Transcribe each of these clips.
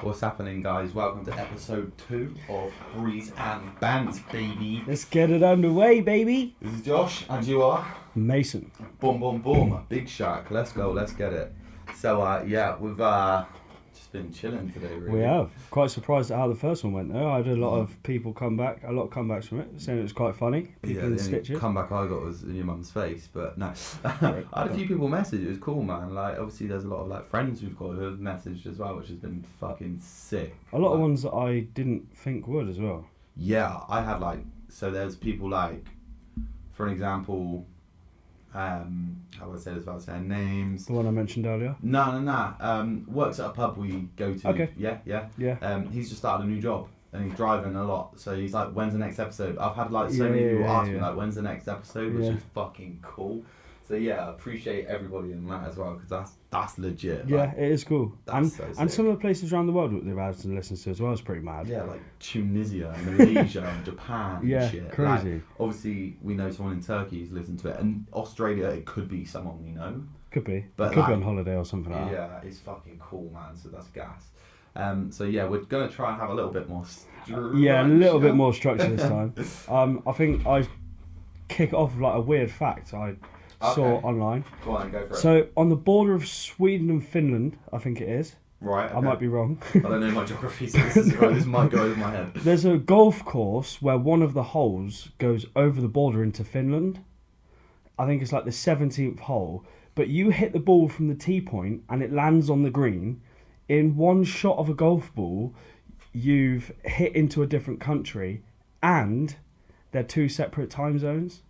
What's happening, guys? Welcome to episode 2 of Breeze and Bants, baby. Let's get it underway, baby. This is Josh, and you are? Mason. Boom, boom, boom. Big Shark. Let's go. Let's get it. So, we've just been chilling today, really. We have. Quite surprised at how the first one went, though. I had a lot of people come back, a lot of comebacks from it, saying it was quite funny. People Yeah, the stitch only it. comeback I got was in your mum's face, but no. I had a few people message. It was cool, man. Like, obviously, there's a lot of like friends we've got who have messaged as well, which has been fucking sick. A lot of Like, ones that I didn't think would as well. Yeah, I had so there's people like, for an example, how would I say this without saying names? The one I mentioned earlier. No. Works at a pub we go to. Okay. Yeah. He's just started a new job and he's driving a lot. So he's like, when's the next episode? I've had like so many people ask me like, when's the next episode, which is fucking cool. So yeah, I appreciate everybody in that as well because that's legit. Yeah, Like, it is cool. that's And some of the places around the world that they've added and listened to as well is pretty mad. yeah, like Tunisia, Malaysia, Japan, Yeah, and shit. crazy. Like, obviously, we know someone in Turkey who's listened to it, and Australia, it could be someone we know. Could be. But Could be like, on holiday or something like that. Yeah, it's fucking cool, man. So that's gas. So yeah, we're gonna try and have a little bit more. Yeah, a little bit more structure this time. I think I kick off with like a weird fact I saw online. Go on, go for it. So on the border of Sweden and Finland, I think it is. Right. I might be wrong. I don't know my geography, so this might go over my head. There's a golf course where one of the holes goes over the border into Finland. I think it's like the 17th hole. But you hit the ball from the tee point and it lands on the green. In one shot of a golf ball, you've hit into a different country and they're two separate time zones.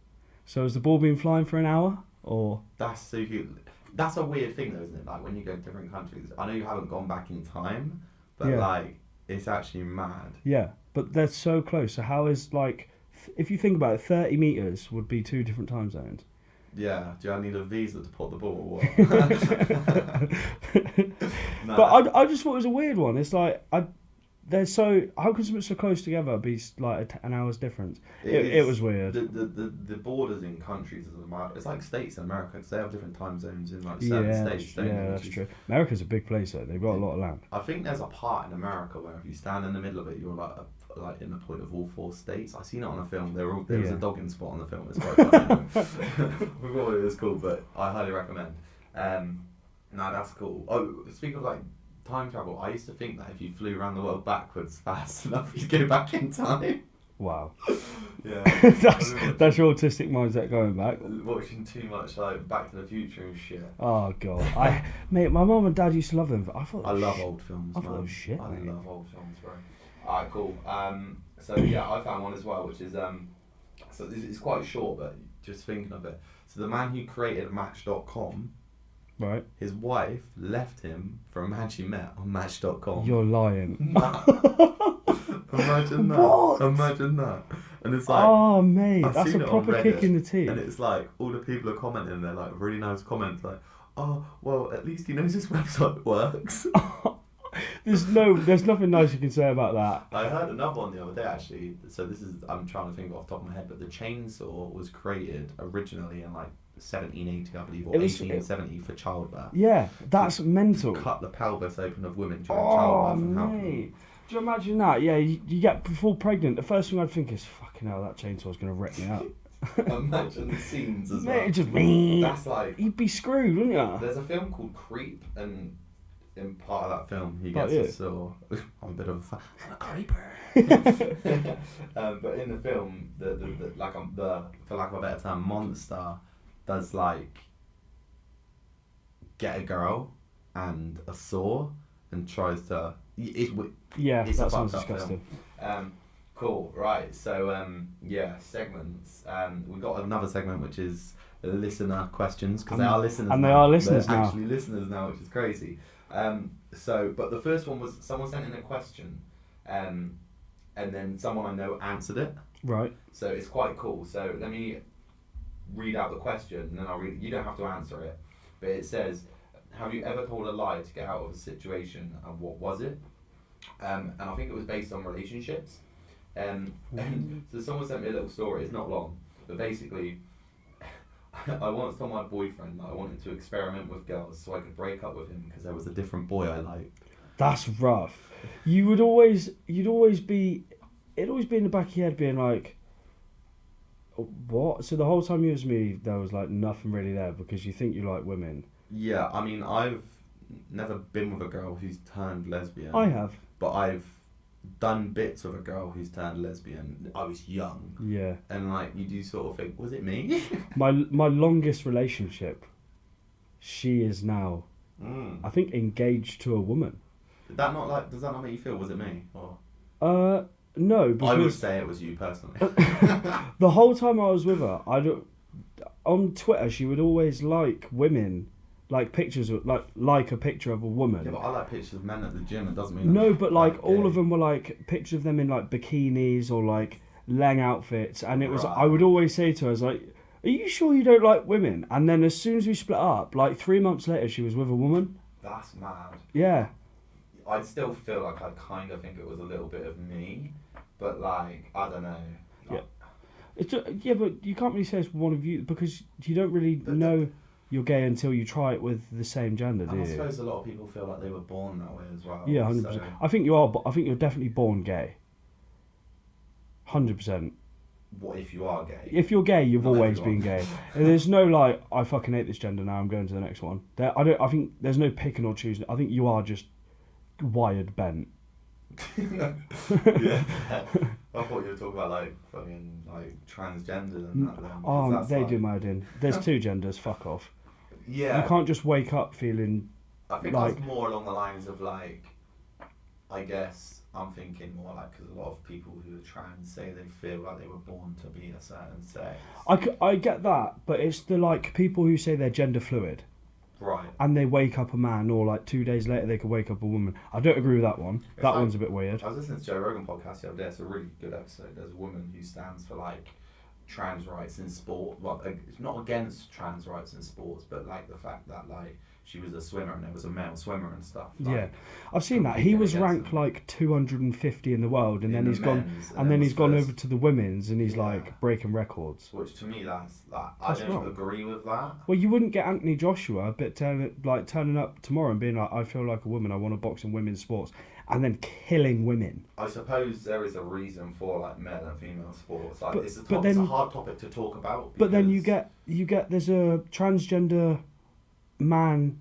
So has the ball been flying for an hour? Or That's so good. That's a weird thing, though, isn't it? Like when you go to different countries. I know you haven't gone back in time, but Yeah. like it's actually mad. yeah, but they're so close. So how is like, if you think about it, 30 meters would be two different time zones. Yeah. Do I need a visa to put the ball? Or what? No. But I just thought it was a weird one. It's like they're so, how can something so close together be like an hour's difference? It was weird. The borders in countries it's like states in America because they have different time zones in like certain states. Don't they? Yeah, Which that's is- true. America's a big place though. They've got a lot of land. I think there's a part in America where if you stand in the middle of it, you're like in the point of all 4 states. I seen it on a film. There was a dogging spot on the film. It's quite funny. We thought it was cool, but I highly recommend. No, that's cool. Oh, speaking of like time travel, I used to think that if you flew around the world backwards fast enough, you'd go back in time. Wow. Yeah. that's your autistic mindset going back. Watching too much like Back to the Future and shit. Oh god. Mate, my mum and dad used to love them. But I thought I love old films. I thought it was shit, I mate. love old films, bro. Alright, cool. So yeah, I found one as well, which is so it's quite short, but just thinking of it. So the man who created Match.com, right. his wife left him for a man she met on Match.com. You're lying. Imagine that. What? Imagine that. And it's like, Oh mate, I've that's seen a it on proper kick Reddit, in the teeth. and it's like all the people are commenting. They're like really nice comments, like, "Oh, well, at least he knows his website works." There's nothing nice you can say about that. I heard another one the other day actually. So this is, I'm trying to think off the top of my head, but the chainsaw was created originally in like 1780, I believe, or 1870 for childbirth. Yeah, that's mental. Cut the pelvis open of women during Oh childbirth and help them. mate. Do you imagine that? Yeah, you get full pregnant. The first thing I'd think is, fucking hell, that chainsaw's going to rip me out. Imagine the scenes as Mate, well. it just That's like, you'd be screwed, wouldn't you? there's a film called Creep, and in part of that film he But gets yeah. a saw. I'm a bit of I'm a creeper. But in the film, the for lack of a better term, monster does like get a girl and a saw and tries to. Yeah, It's a that sounds fucked up disgusting. Cool, right, so yeah, segments. We've got another segment which is listener questions, because they are listeners and now. they are listeners They're now. actually listeners now, which is crazy. But the first one was someone sent in a question, and then someone I know answered it. Right. So it's quite cool. So let me read out the question, and then I'll read. You don't have to answer it, but it says, "Have you ever told a lie to get out of a situation, and what was it?" And I think it was based on relationships. And so someone sent me a little story. It's not long, but basically, I once told my boyfriend that I wanted to experiment with girls so I could break up with him because there was a different boy I liked. That's rough. you'd always be, it'd always be in the back of your head being like, what? So the whole time you was me, there was like nothing really there because you think you like women. Yeah, I mean, I've never been with a girl who's turned lesbian. I have. But I've done bits with a girl who's turned lesbian. I was young. Yeah. And like, you do sort of think, was it me? my longest relationship, she is now, I think, engaged to a woman. Does that not make you feel, was it me? Or? No, because... I would say it was you personally. The whole time I was with her, on Twitter, she would always like women, like pictures of, like a picture of a woman. Yeah, but I like pictures of men at the gym. It doesn't mean... No, but like all of them were like pictures of them in like bikinis or like Lang outfits. And it was, I would always say to her, I was like, are you sure you don't like women? And then as soon as we split up, like 3 months later, she was with a woman. That's mad. Yeah. I still feel like I kind of think it was a little bit of me, but like, I don't know. Yeah. It's just, yeah, but you can't really say it's one of you because you don't really know you're gay until you try it with the same gender, do you? I suppose a lot of people feel like they were born that way as well. Yeah, 100%. So. I think you are. I think you're definitely born gay. 100%. What if you are gay? If you're gay, you've always been gay. There's no like, I fucking hate this gender now. I'm going to the next one. I think there's no picking or choosing. I think you are just wired bent. Yeah. I thought you were talking about like fucking like transgender and that. Then, oh, they like... do my head in. There's two genders. Fuck off. Yeah. You can't just wake up feeling. I think like... that's more along the lines of like, I guess I'm thinking more like because a lot of people who are trans say they feel like they were born to be a certain sex. I get that, but it's the like people who say they're gender fluid. Right. And they wake up a man, or like 2 days later they could wake up a woman. I don't agree with that one. It's that like, one's a bit weird. I was listening to Joe Rogan podcast the other day. It's a really good episode. There's a woman who stands for like trans rights in sport. Well, it's not against trans rights in sports, but like the fact that like she was a swimmer and there was a male swimmer and stuff. Like, yeah, I've seen that. He was ranked like 250 in the world, and then he's gone, and then he's gone over to the women's, and he's like breaking records. Which to me, that's like I don't agree with that. Well, you wouldn't get Anthony Joshua, but turning up tomorrow and being like, I feel like a woman, I want to box in women's sports, and then killing women. I suppose there is a reason for like male and female sports. Like it's then, it's a hard topic to talk about. But then you get there's a transgender man,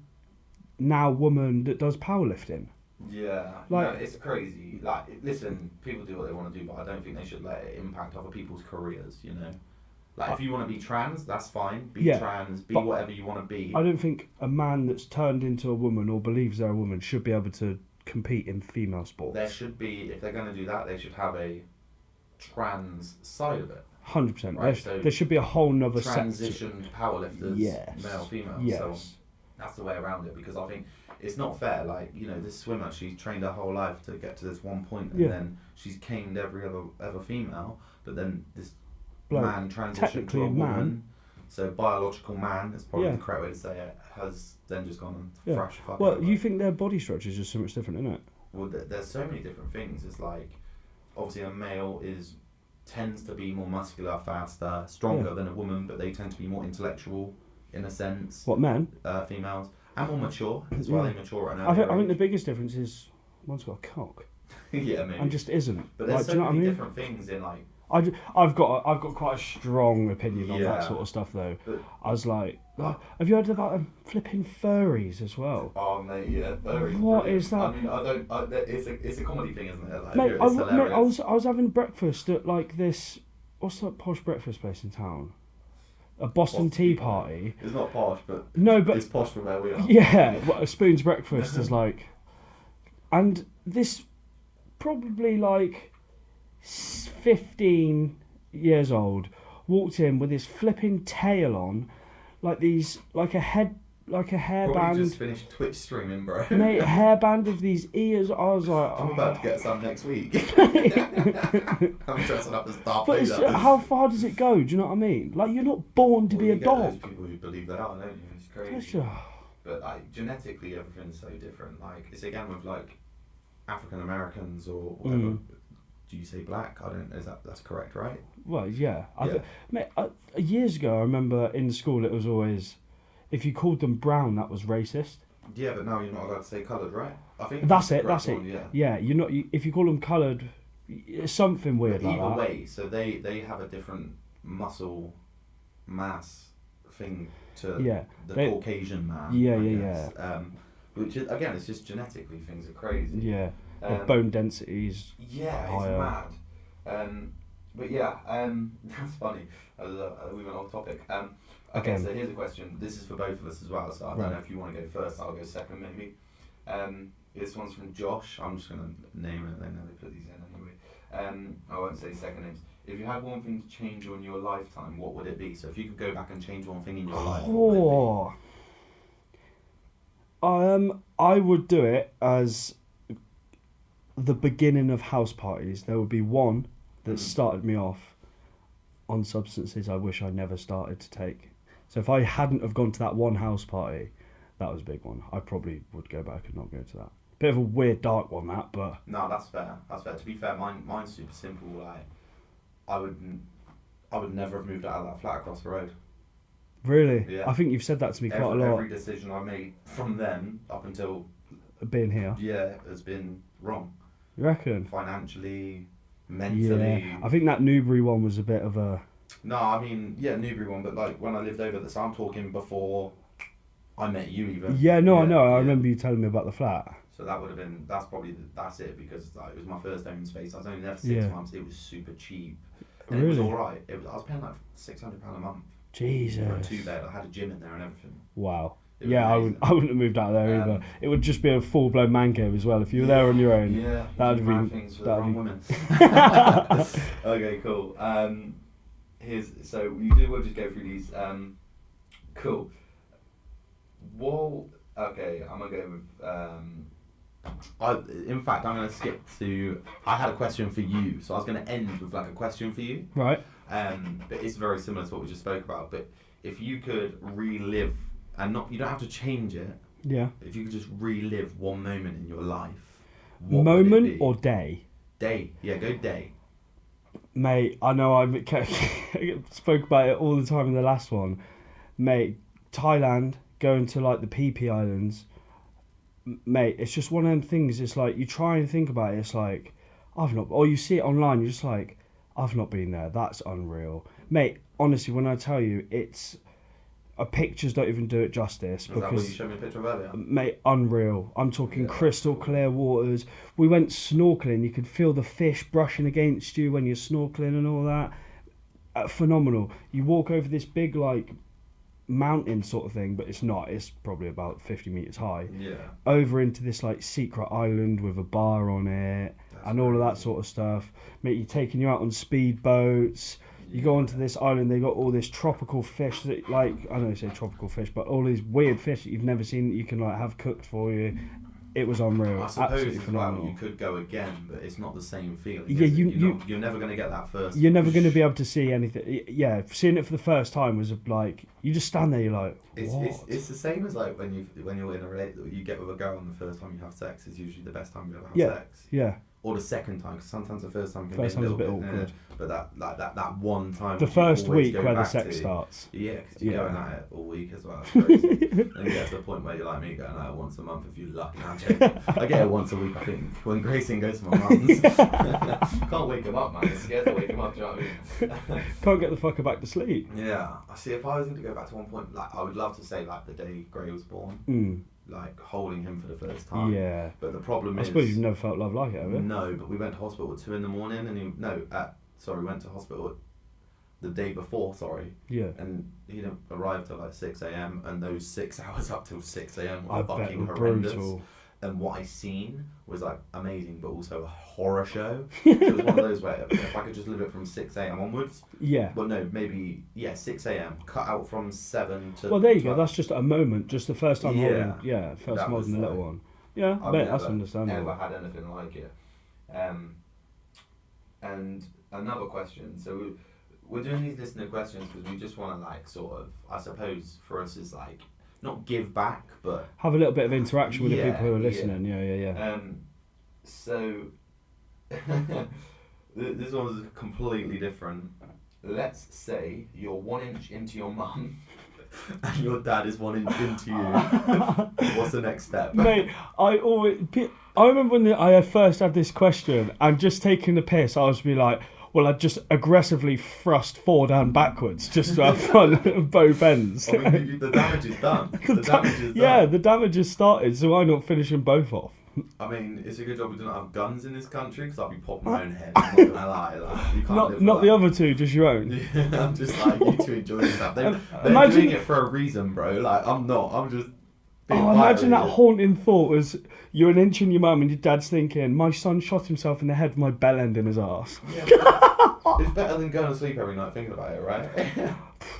now woman, that does powerlifting. Yeah, like, no, it's crazy. Like, listen, people do what they want to do, but I don't think they should let it impact other people's careers. You know, like if you want to be trans, that's fine. Be trans, be whatever you want to be. I don't think a man that's turned into a woman or believes they're a woman should be able to compete in female sports. There should be, if they're going to do that, they should have a trans side of it. 100%. Right, there should be a whole nother transitioned powerlifters, male, female. Yes. So that's the way around it, because I think it's not fair. Like, you know, this swimmer, she's trained her whole life to get to this one point, and then she's caned every other female, but then this man transitioned to a woman. So biological man is probably the correct way to say it, has then just gone and thrashed fuck. Well, you think their body structure is just so much different, isn't it? Well, there's so many different things. It's like, obviously a male tends to be more muscular, faster, stronger than a woman, but they tend to be more intellectual in a sense. What, men? Females. And more mature as well. They mature at an I think the biggest difference is one's got a cock. Yeah, maybe. And just isn't. But there's so many different things in like... I've got quite a strong opinion on that sort of stuff though. But I was like, have you heard about flipping furries as well? Oh mate, yeah, furries. What is that? I mean, it's a comedy thing, isn't it? Like, mate, it's hilarious. I was having breakfast at like this, what's that posh breakfast place in town? A Boston Tea Party. It's not posh, but it's posh from where we are. Yeah, a Spoon's breakfast is like, and this probably like 15 years old walked in with his flipping tail on, like a hairband. Probably just finished Twitch streaming, bro. Mate, hairband of these ears. I was like, I'm about to get some next week. I'm dressing up as Darth Vader. But how far does it go? Do you know what I mean? Like, you're not born to be a dog. There's people who believe that are, don't you? It's crazy. But like genetically, everything's so different. Like it's again with like African Americans or whatever. Do you say black? I don't. That's correct, right? Well, yeah. Mate, years ago, I remember in school it was always, if you called them brown, that was racist. Yeah, but now you're not allowed to say coloured, right? I think That's it. the correct That's it. one, yeah. Yeah, you're not. If you call them coloured, it's something weird But like either that. way, so they have a different muscle mass thing to Yeah, the they- Caucasian man. Yeah, I yeah, guess. Which is, again, it's just genetically things are crazy. Yeah, their Um, bone densities. Yeah, it's higher. mad. But yeah, that's funny. We went off topic. Okay, Again. so here's a question. This is for both of us as well, so I don't Right. know if you want to go first. I'll go second, maybe. This one's from Josh. I'm just gonna name it. They know they put these in anyway. I won't say second names. If you had one thing to change in your lifetime, what would it be? So if you could go back and change one thing in your life, what would it be? I would do it as the beginning of house parties. There would be one that started me off on substances I wish I never started to take. So if I hadn't have gone to that one house party, that was a big one. I probably would go back and not go to that. Bit of a weird, dark one, that, but... No, that's fair. That's fair. To be fair, mine's super simple. Like, I would never have moved out of that flat across the road. Really? Yeah. I think you've said that to me quite a lot. Every decision I made from then up until Being here. yeah has been wrong. You reckon? Financially, mentally. Yeah. I think that Newbury one was a bit of a... No, I mean, yeah, Newbury one, but like when I lived over there, so I'm talking before I met you even. Yeah, no, I know. I yeah. remember you telling me about the flat. So that would have been, that's it, because like, it was my first own space. I was only there for 6 Yeah. months. It was super cheap. And Really? it was alright. I was paying like £600 a month Jesus. for a 2-bed. I had a gym in there and everything. Wow. It was Yeah, amazing. I wouldn't have moved out of there either. It would just be a full blown man cave as well. If you were there on your own, Yeah, that'd you be- things for the that'd wrong be- women. Okay, cool. We'll just go through these. Cool. Well, okay, I'm gonna go with. In fact, I'm gonna skip to. I had a question for you, so I was gonna end with like a question for you. right? But it's very similar to what we just spoke about. But if you could relive, and you don't have to change it. Yeah. If you could just relive one moment in your life, what would it Moment be? or day? Day? Yeah, go day. Mate, I know I spoke about it all the time in the last one. Mate, Thailand, going to like the PP Islands. Mate, it's just one of them things. It's like you try and think about it. It's like I've not, or you see it online. You're just like, I've not been there. That's unreal, mate. Honestly, when I tell you, it's pictures don't even do it justice. Is that what you Because showed me a picture of earlier? mate, unreal. I'm talking Yeah, crystal cool. clear waters. We went snorkeling. You could feel the fish brushing against you when you're snorkeling and all that. Phenomenal. You walk over this big like mountain sort of thing, but it's not. It's probably about 50 meters high. Yeah. Over into this like secret island with a bar on it and all of that sort of stuff. Mate, you're taking you out on speedboats. You go onto this island, they got all this tropical fish that, like, I don't know, say tropical fish, but all these weird fish that you've never seen that you can like have cooked for you. It was unreal. I suppose Absolutely as phenomenal. well you could go again, but it's not the same feeling. Yeah, is it? you- you're never going to get that first. You're never going to whoosh. be able to see anything. Yeah, seeing it for the first time was like, you just stand there, you're like, what? It's the same as like when you're in a relationship, you get with a girl and the first time you have sex is usually the best time you ever have Yeah. sex. Yeah. Or the second time, because sometimes the first time can First be a time's little a bit bit awkward. but that one time. The you first always week go where the back sex to, starts. Yeah, because you're Yeah. going at it all week as well. It's crazy. And you get to the point where you're like me, going at it once a month if you're lucky. I get it once a week, I think. When Grayson goes to my mum's, can't wake him up, man. I'm scared to wake him up. Do you know what I mean? Can't get the fucker back to sleep. Yeah, I see. If I was to go back to one point, like I would love to say like the day Gray was born, like holding him for the first time. Yeah. But the problem I is, suppose you've never felt love like it, have you? no. But we went to hospital at 2 a.m, and we went to hospital the day before. Sorry, Yeah. and he didn't arrive till like 6 a.m. and those 6 hours up till 6 a.m. were I bet fucking were horrendous. brutal. And what I seen was like amazing, but also a horror show. So it was one of those where if I could just live it from 6 a.m. onwards. Yeah. Well, no, maybe 6 a.m. cut out from 7 to. Well, there you 12. go. That's just a moment. Just the first time Yeah. holding. Yeah, first That time holding the was little like- one. Yeah, I I've bet that's never understandable. had anything like it. And another question. So we're doing these listener questions because we just want to like sort of, I suppose, for us is like not give back, but Have a little bit of interaction with the Yeah, people who are yeah. listening. Yeah. So this one's completely different. Let's say you're 1 inch into your mum and your dad is 1 inch into you, what's the next step? Mate, I remember when I first had this question and just taking the piss, I was be like, well, I'd just aggressively thrust forward and backwards just to have fun at both ends. I mean, the damage is done. Yeah, the damage has started, so why not finish them both off? I mean, it's a good job we don't have guns in this country, because I'll be popping my own head. I'm not gonna lie, like, you can't live not the that. other two, just your own. Yeah, I'm just like, you two enjoy yourself. They're Imagine- doing it for a reason, bro. Like, I'm not. I'm just being Imagine that violated. haunting thought was you're an inch in your mum and your dad's thinking, my son shot himself in the head with my bell end in his arse. Yeah, it's better than going to sleep every night thinking about it, right?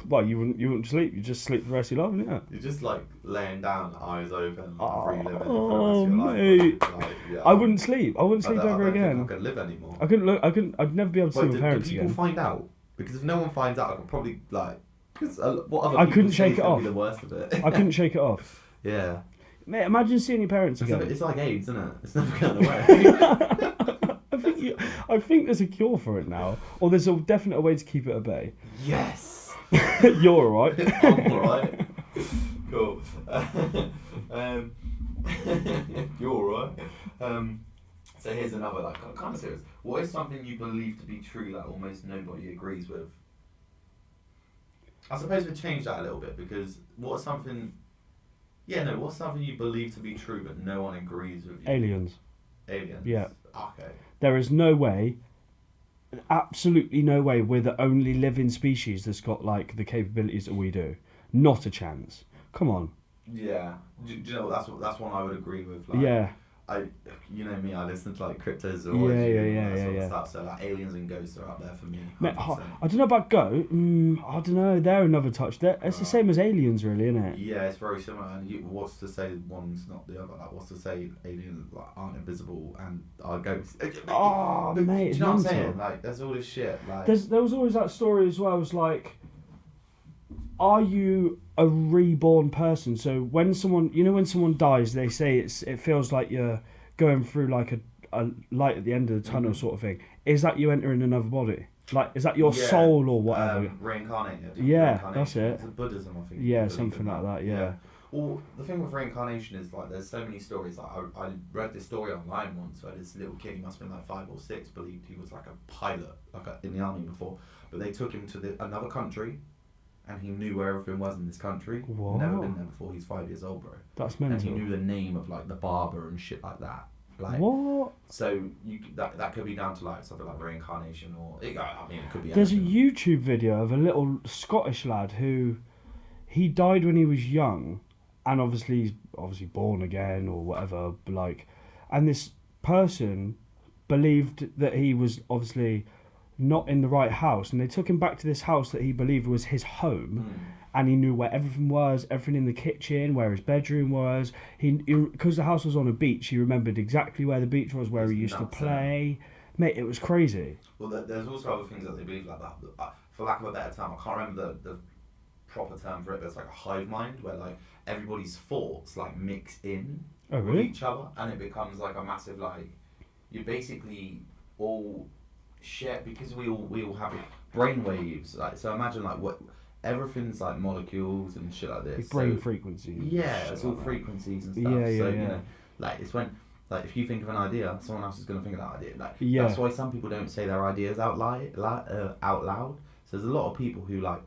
Well, you wouldn't sleep. You just sleep the rest of your life, wouldn't you? You're just like laying down, eyes open, reliving it for the Oh, rest of your mate. life. Like, yeah, I wouldn't sleep. I wouldn't sleep I ever don't think again. I could live anymore. I couldn't look. I'd never be able to see Wait, my do parents people again. find out? Because if no one finds out, I could probably like. Because what other I people couldn't say shake is it gonna off. Be the worst of it. I couldn't shake it off. Yeah. Mate, imagine seeing your parents again. It's like AIDS, isn't it? It's never going away. I think there's a cure for it now, or there's a definite way to keep it at bay. Yes. You're alright. I'm alright. Cool. You're alright. So here's another, like, kind of serious. What is something you believe to be true that almost nobody agrees with? I suppose we change that a little bit, because what's something you believe to be true but no one agrees with you? Aliens. Aliens? Yeah. Okay. There is no way, absolutely no way, we're the only living species that's got like the capabilities that we do. Not a chance. Come on. Yeah. Do you know what, that's one I would agree with. Like, Yeah. You know me, I listen to like cryptozoology Yeah, and all that sort yeah. of stuff. So like aliens and ghosts are up there for me. Mate, 100%. I don't know about Go. I don't know. They're another touch. It's the same as aliens, really, isn't it? Yeah, it's very similar. And what's to say one's not the other? Like, what's to say aliens like aren't invisible and are ghosts? Oh, But mate, do it's you know what I'm mental. saying? Like, there's all this shit. Like, There was always that story as well. It was like, are you a reborn person? So when someone dies, they say it feels like you're going through like a light at the end of the tunnel sort of thing. Is that you entering another body? Like, is that your soul or whatever? Reincarnated. Yeah, Reincarnation. that's it. It's Buddhism, I think. Yeah, believe something in like that, yeah. Well, the thing with reincarnation is like there's so many stories. Like I read this story online once where this little kid, he must have been like 5 or 6, believed he was like a pilot, in the army before, but they took him to another country, and he knew where everything was in this country. What? Never been there before. He's 5 years old, bro. That's And mental. he knew the name of like the barber and shit like that. Like, What? so that could be down to like something like reincarnation, or it could be. There's a anything. YouTube video of a little Scottish lad who he died when he was young, and he's born again or whatever. Like, and this person believed that he was obviously not in the right house, and they took him back to this house that he believed was his home. And he knew where everything was, everything in the kitchen, where his bedroom was. Because the house was on a beach, he remembered exactly where the beach was, where It's he used to nuts, play. Mate, it was crazy. Well, there's also other things that they believe like that. For lack of a better term, I can't remember the proper term for it, but it's like a hive mind where like everybody's thoughts like mix in Oh, with really? each other, and it becomes like a massive like you basically all share, because we all have brain waves. Like, so imagine like what everything's like molecules and shit like this. Like brain so, frequencies. yeah, it's all frequencies and stuff. Yeah, so yeah. you know, like it's when. Like, if you think of an idea, someone else is going to think of that idea. Like, Yeah. that's why some people don't say their ideas out loud. So there's a lot of people who, like,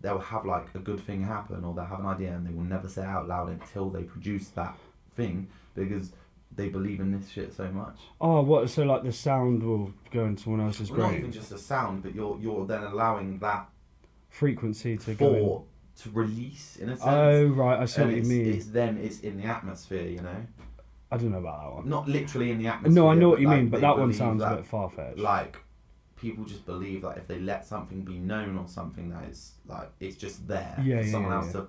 they'll have, like, a good thing happen, or they'll have an idea and they will never say it out loud until they produce that thing, because they believe in this shit so much. Oh, what? So like the sound will go into someone else's Well, not brain. even just a sound, but you're then allowing that Frequency to go in. thought to release, in a sense. Oh, right, I see And what you mean. it's in the atmosphere, you know? I don't know about that one. Not literally in the atmosphere. No, I know what you like, mean, but they that one believe sounds that, a bit far-fetched. Like, people just believe that if they let something be known, or something that is like it's just there Yeah, for yeah, someone yeah, else to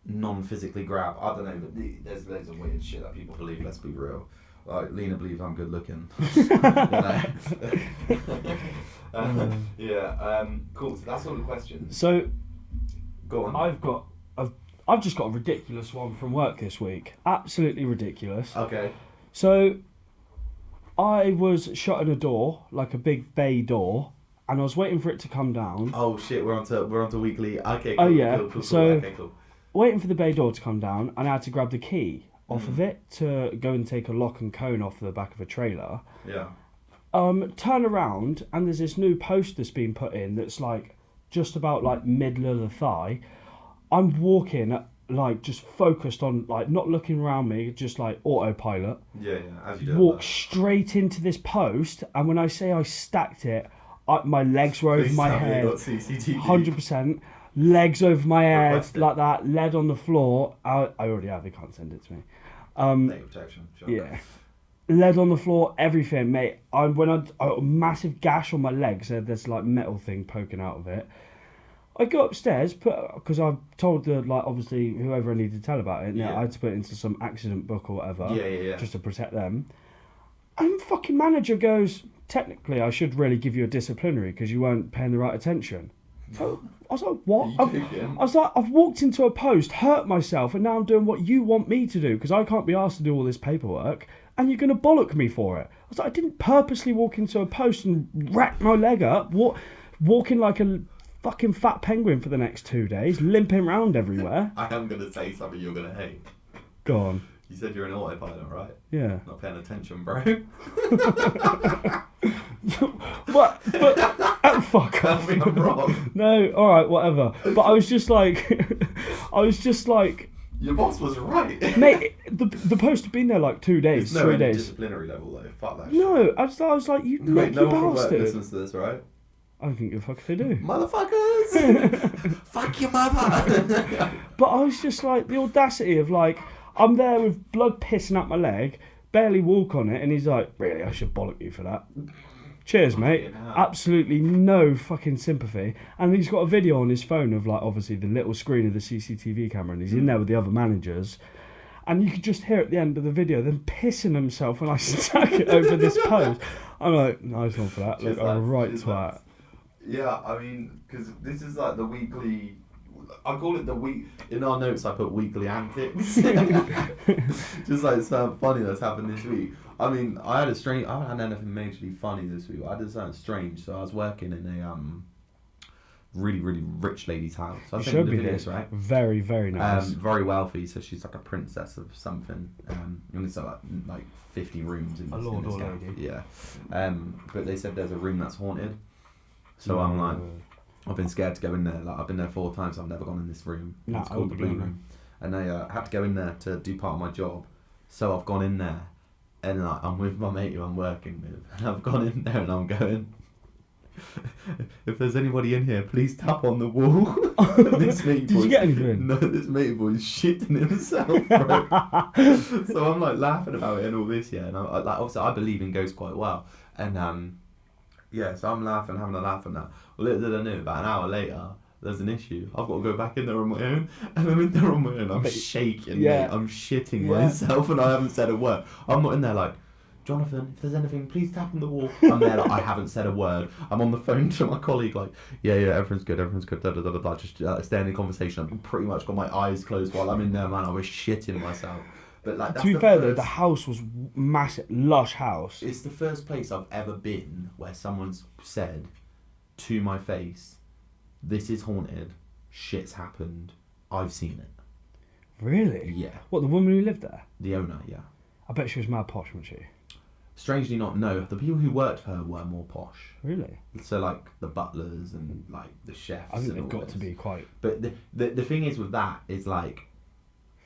non-physically grab. I don't know, but there's loads of weird shit that people believe. Let's be real. Like, Lena believes I'm good looking. Cool. So that's all the questions. So Go on. I've just got a ridiculous one from work this week. Absolutely ridiculous. Okay. So I was shutting a door, like a big bay door, and I was waiting for it to come down. Oh shit, we're onto weekly. Okay, cool. Oh yeah. Cool. So Okay, cool. waiting for the bay door to come down, and I had to grab the key off of it to go and take a lock and cone off the back of a trailer. Yeah. Turn around, and there's this new post that's been put in that's like just about like middle of the thigh. I'm walking like just focused on like not looking around me, just like autopilot. Yeah, as you do. Walk straight into this post, and when I say I stacked it, my legs were over my head. 100%. Legs over my head, like that, lead on the floor. I already have, they can't send it to me. Data protection, sure. Yeah. Lead on the floor, everything, mate. I a massive gash on my legs. There's like metal thing poking out of it. I go upstairs, because I've told obviously whoever I need to tell about it. Yeah. I had to put it into some accident book or whatever. Yeah. Just to protect them. And fucking manager goes, technically, I should really give you a disciplinary because you weren't paying the right attention. So I was like, what? I've walked into a post, hurt myself, and now I'm doing what you want me to do because I can't be asked to do all this paperwork, and you're going to bollock me for it. I was like, I didn't purposely walk into a post and rack my leg up, walking like a fucking fat penguin for the next 2 days, limping around everywhere. I am going to say something you're going to hate. Go on. You said you're an autopilot, right? Yeah. Not paying attention, bro. What? But fuck off. Tell me I'm wrong. No, alright, whatever. But I was just like... Your boss was right. Mate, the post had been there like 2 days, There's 3 no days. disciplinary level though. Fuck that. No, I was like, you Mate, no lucky one from work bastard. listens to this, right? I don't think you fuck if they do. Motherfuckers! Fuck your mother! But I was just like, the audacity of like, I'm there with blood pissing up my leg, barely walk on it, and he's like, really, I should bollock you for that. Cheers, mate. Absolutely no fucking sympathy. And he's got a video on his phone of like, obviously the little screen of the CCTV camera, and he's in there with the other managers. And you could just hear at the end of the video them pissing himself when I stuck it over this post. I'm like, nice one for that. Look, I'm right twat. Yeah, I mean, because this is like the weekly... I call it the week... In our notes, I put weekly antics. Just like something funny that's happened this week. I mean, I haven't had anything majorly funny this week. I did something strange. So I was working in a really, really rich lady's house. I think the videos, right? Very, very nice. Very wealthy. So she's like a princess of something. And it's like 50 rooms in this, Lord in this or house. lady. Yeah. But they said there's a room that's haunted. So I'm like... I've been scared to go in there. Like I've been there 4 times. I've never gone in this room. It's called the Blue Room, and I had to go in there to do part of my job. So I've gone in there, and like I'm with my mate who I'm working with, and I've gone in there and I'm going. If there's anybody in here, please tap on the wall. This mate Did you get anything? No, this mate boy's shitting himself, bro. So I'm like laughing about it and all this, yeah. And I like obviously I believe in ghosts quite well, and yeah, so I'm laughing, having a laugh at that. Well, little did I know, about an hour later, there's an issue. I've got to go back in there on my own, and I'm in there on my own. I'm shaking, mate. I'm shitting myself, and I haven't said a word. I'm not in there like, Jonathan, if there's anything, please tap on the wall. I'm there like, I haven't said a word. I'm on the phone to my colleague like, yeah, everything's good, da da da da. Just staying in conversation. I've pretty much got my eyes closed while I'm in there, man. I was shitting myself. But like, that's to be fair though, the house was massive, lush house. It's the first place I've ever been where someone's said to my face, "This is haunted. Shit's happened. I've seen it." Really? Yeah. What, the woman who lived there? The owner, yeah. I bet she was mad posh, wasn't she? Strangely not, no. The people who worked for her were more posh. Really? So like the butlers and like the chefs. I think and they've all got this. to be quite... But the thing is with that is like,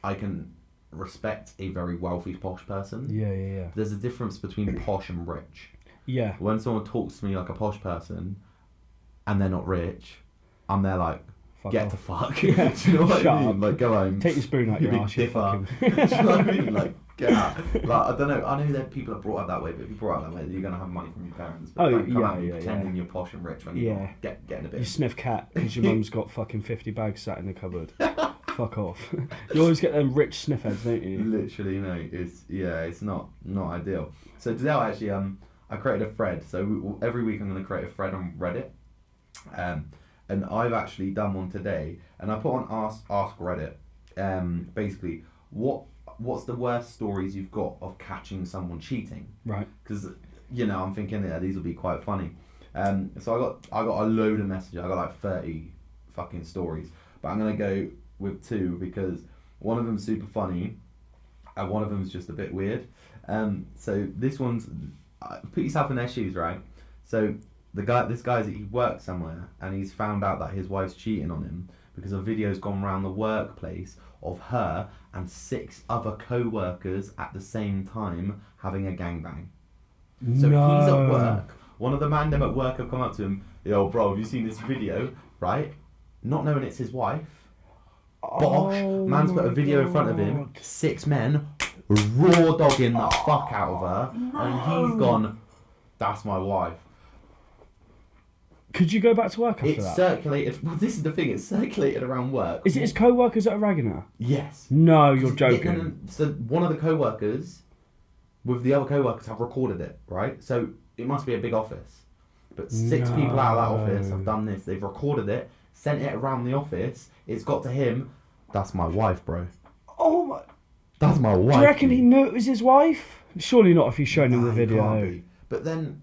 I can respect a very wealthy posh person. Yeah. There's a difference between posh and rich. Yeah. When someone talks to me like a posh person and they're not rich, I'm there like, get the fuck. Yeah. Do you know what Shut I mean? up. Like, go home. Take your spoon out your big arse, you dipper. fucking... Do you know what I mean? Like, get out. Like, I don't know. I know that people are brought up that way, but if you're brought up that way, you're going to have money from your parents. But don't come out pretending you're posh and rich when you're getting a bit. You sniff cat because your mum's got fucking 50 bags sat in the cupboard. Fuck off. You always get them rich sniff heads, don't you? Literally, mate. It's not ideal. So today I actually I created a thread. So every week I'm going to create a thread on Reddit. And I've actually done one today, and I put on Ask Reddit. Basically, what's the worst stories you've got of catching someone cheating? Right. Because I'm thinking these will be quite funny. So I got a load of messages. I got like 30 fucking stories, but I'm gonna go with 2 because one of them's super funny, and one of them's just a bit weird. So this one's put yourself in their shoes, right? So this guy's he works somewhere and he's found out that his wife's cheating on him because a video's gone around the workplace of her and 6 other co-workers at the same time having a gangbang. So he's at work. One of the man them at work have come up to him. Yo, bro, have you seen this video? Right? Not knowing it's his wife. Bosh. Man's put a video in front of him. 6 men raw dogging the fuck out of her, and he's gone. That's my wife. Could you go back to work after that? It's circulated. Well, this is the thing. It's circulated around work. Is it his co-workers that are ragging her? Yes. No, you're joking. No. So one of the co-workers with the other co-workers have recorded it, right? So it must be a big office. But 6 people out of that office have done this. They've recorded it, sent it around the office. It's got to him. That's my wife, bro. Oh my. That's my wife. Do you reckon he knew it was his wife? Surely not if he's shown him the video. But then...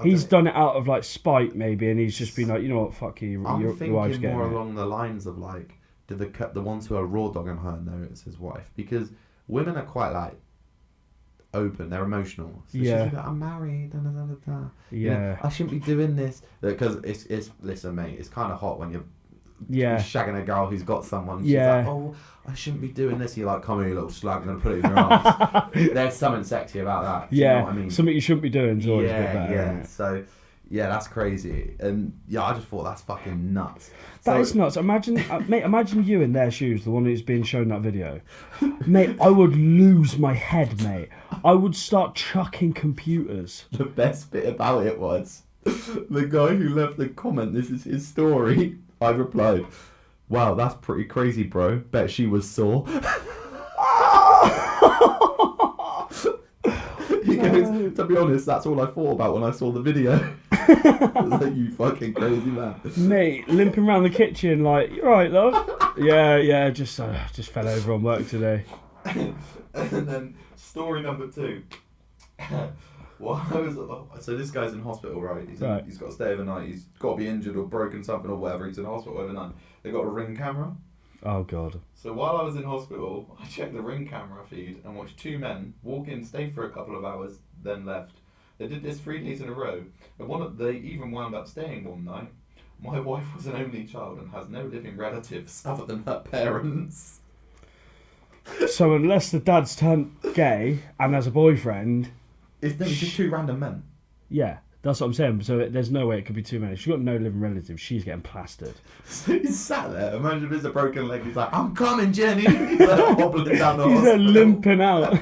He's done it out of like spite maybe, and he's just been like, you know what, fuck you. I'm your wife's thinking more getting along the lines of like, do the ones who are raw dogging her know it's his wife? Because women are quite like open, they're emotional. So Yeah. she's like, I'm married, da, da, da, da, da. Yeah. You know, I shouldn't be doing this because it's listen, mate, it's kind of hot when you're shagging a girl who's got someone. She's like, oh, I shouldn't be doing this. You're like, come here, you little slag, I'm gonna put it in your arms. There's something sexy about that. Do you know what I mean? Something you shouldn't be doing is always a bit better. Yeah. So, yeah, that's crazy, and yeah, I just thought that's fucking nuts. That is nuts. Imagine, mate. Imagine you in their shoes, the one who's being shown that video, mate. I would lose my head, mate. I would start chucking computers. The best bit about it was the guy who left the comment. This is his story. I replied, "Wow, that's pretty crazy, bro. Bet she was sore." He goes, to be honest, that's all I thought about when I saw the video. I was like, you fucking crazy man. Mate, limping around the kitchen like, you alright, love? Yeah, just fell over on work today. And then story number 2. So this guy's in hospital, right? He's got to stay overnight. He's got to be injured or broken something or whatever. He's in hospital overnight. They got a Ring camera. Oh God. So while I was in hospital, I checked the Ring camera feed and watched 2 men walk in, stay for a couple of hours, then left. They did this 3 days in a row, and they even wound up staying one night. My wife was an only child and has no living relatives other than her parents. So unless the dad's turned gay and has a boyfriend... It's just 2 random men. Yeah, that's what I'm saying. So there's no way it could be too many. She's got no living relatives. She's getting plastered. So he's sat there. Imagine if it's a broken leg. He's like, I'm coming, Jenny. He's like hobbling down the He's there hospital. limping out.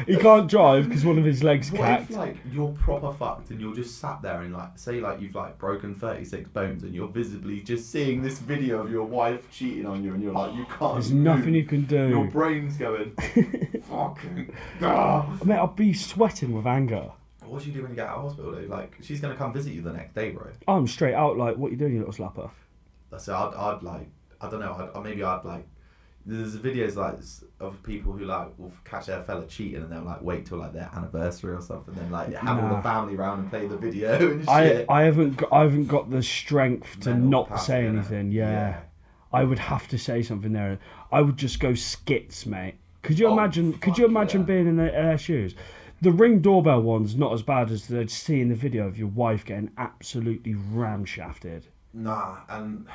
He can't drive because one of his legs What cracked. if, like, you're proper fucked and you're just sat there and, like, say, like, you've, like, broken 36 bones and you're visibly just seeing this video of your wife cheating on you and you're like, you can't There's move. nothing you can do. Your brain's going, fucking, God. Mate, I'll be sweating with anger. What do you do when you get out of hospital, though? Like, she's going to come visit you the next day, bro. I'm straight out like, what you doing, you little slapper? So I'd like, I don't know, maybe I'd like, there's videos like of people who like will catch their fella cheating and they'll like wait till like their anniversary or something, then like have all the family round and play the video and shit. I haven't got the strength to not say anything. Yeah. I would have to say something there. I would just go skits, mate. Could you imagine? Could you imagine being in their shoes? The Ring doorbell one's not as bad as seeing the video of your wife getting absolutely ramshafted. Nah, and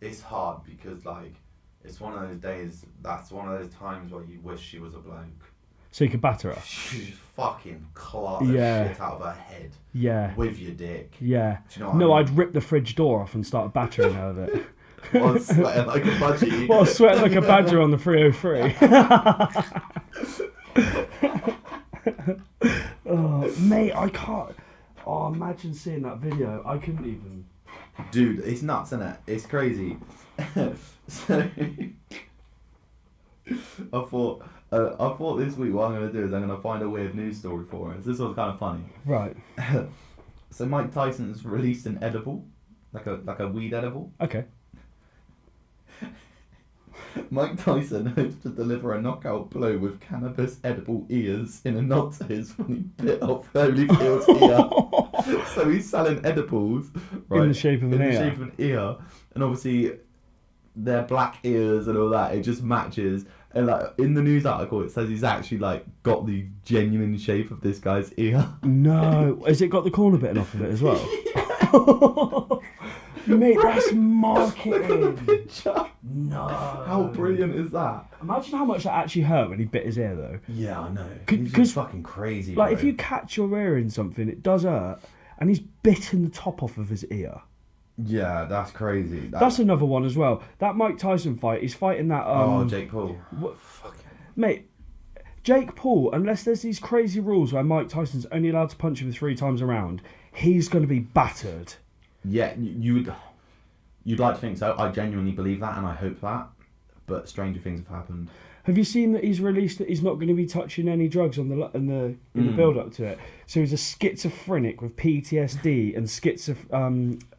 it's hard because like it's one of those days. That's one of those times where you wish she was a bloke. So you could batter her. She just fucking claw the shit out of her head. Yeah. With your dick. Yeah. Do you know what I mean? I'd rip the fridge door off and start battering her with it. While sweating like a budgie. While sweating like a badger on the 303. Oh, mate, I can't. Oh, imagine seeing that video. I couldn't even. Dude, it's nuts, isn't it? It's crazy. So, I thought this week what I'm going to do is I'm going to find a weird news story for us. This one's kind of funny. Right. So Mike Tyson's released an edible, like a weed edible. Okay. Mike Tyson hopes to deliver a knockout blow with cannabis edible ears in a nod to his funny bit off Holyfield's ear. So he's selling edibles, right? In the shape of an ear. In the shape of an ear. And obviously, their black ears and all that, it just matches. And like in the news article, it says he's actually like got the genuine shape of this guy's ear. No. Has it got the corner bitten off of it as well? Mate, that's marketing. Look at the picture. No. How brilliant is that? Imagine how much that actually hurt when he bit his ear, though. Yeah, I know. Because fucking crazy. Like, bro. if you catch your ear in something, it does hurt. And he's bitten the top off of his ear. Yeah, that's crazy. That's another one as well. That Mike Tyson fight, he's fighting that... Jake Paul. Mate, Jake Paul, unless there's these crazy rules where Mike Tyson's only allowed to punch him 3 times around, he's going to be battered. Yeah, you'd like to think so. I genuinely believe that, and I hope that. But stranger things have happened. Have you seen that he's released that he's not going to be touching any drugs in the build up to it? So he's a schizophrenic with PTSD and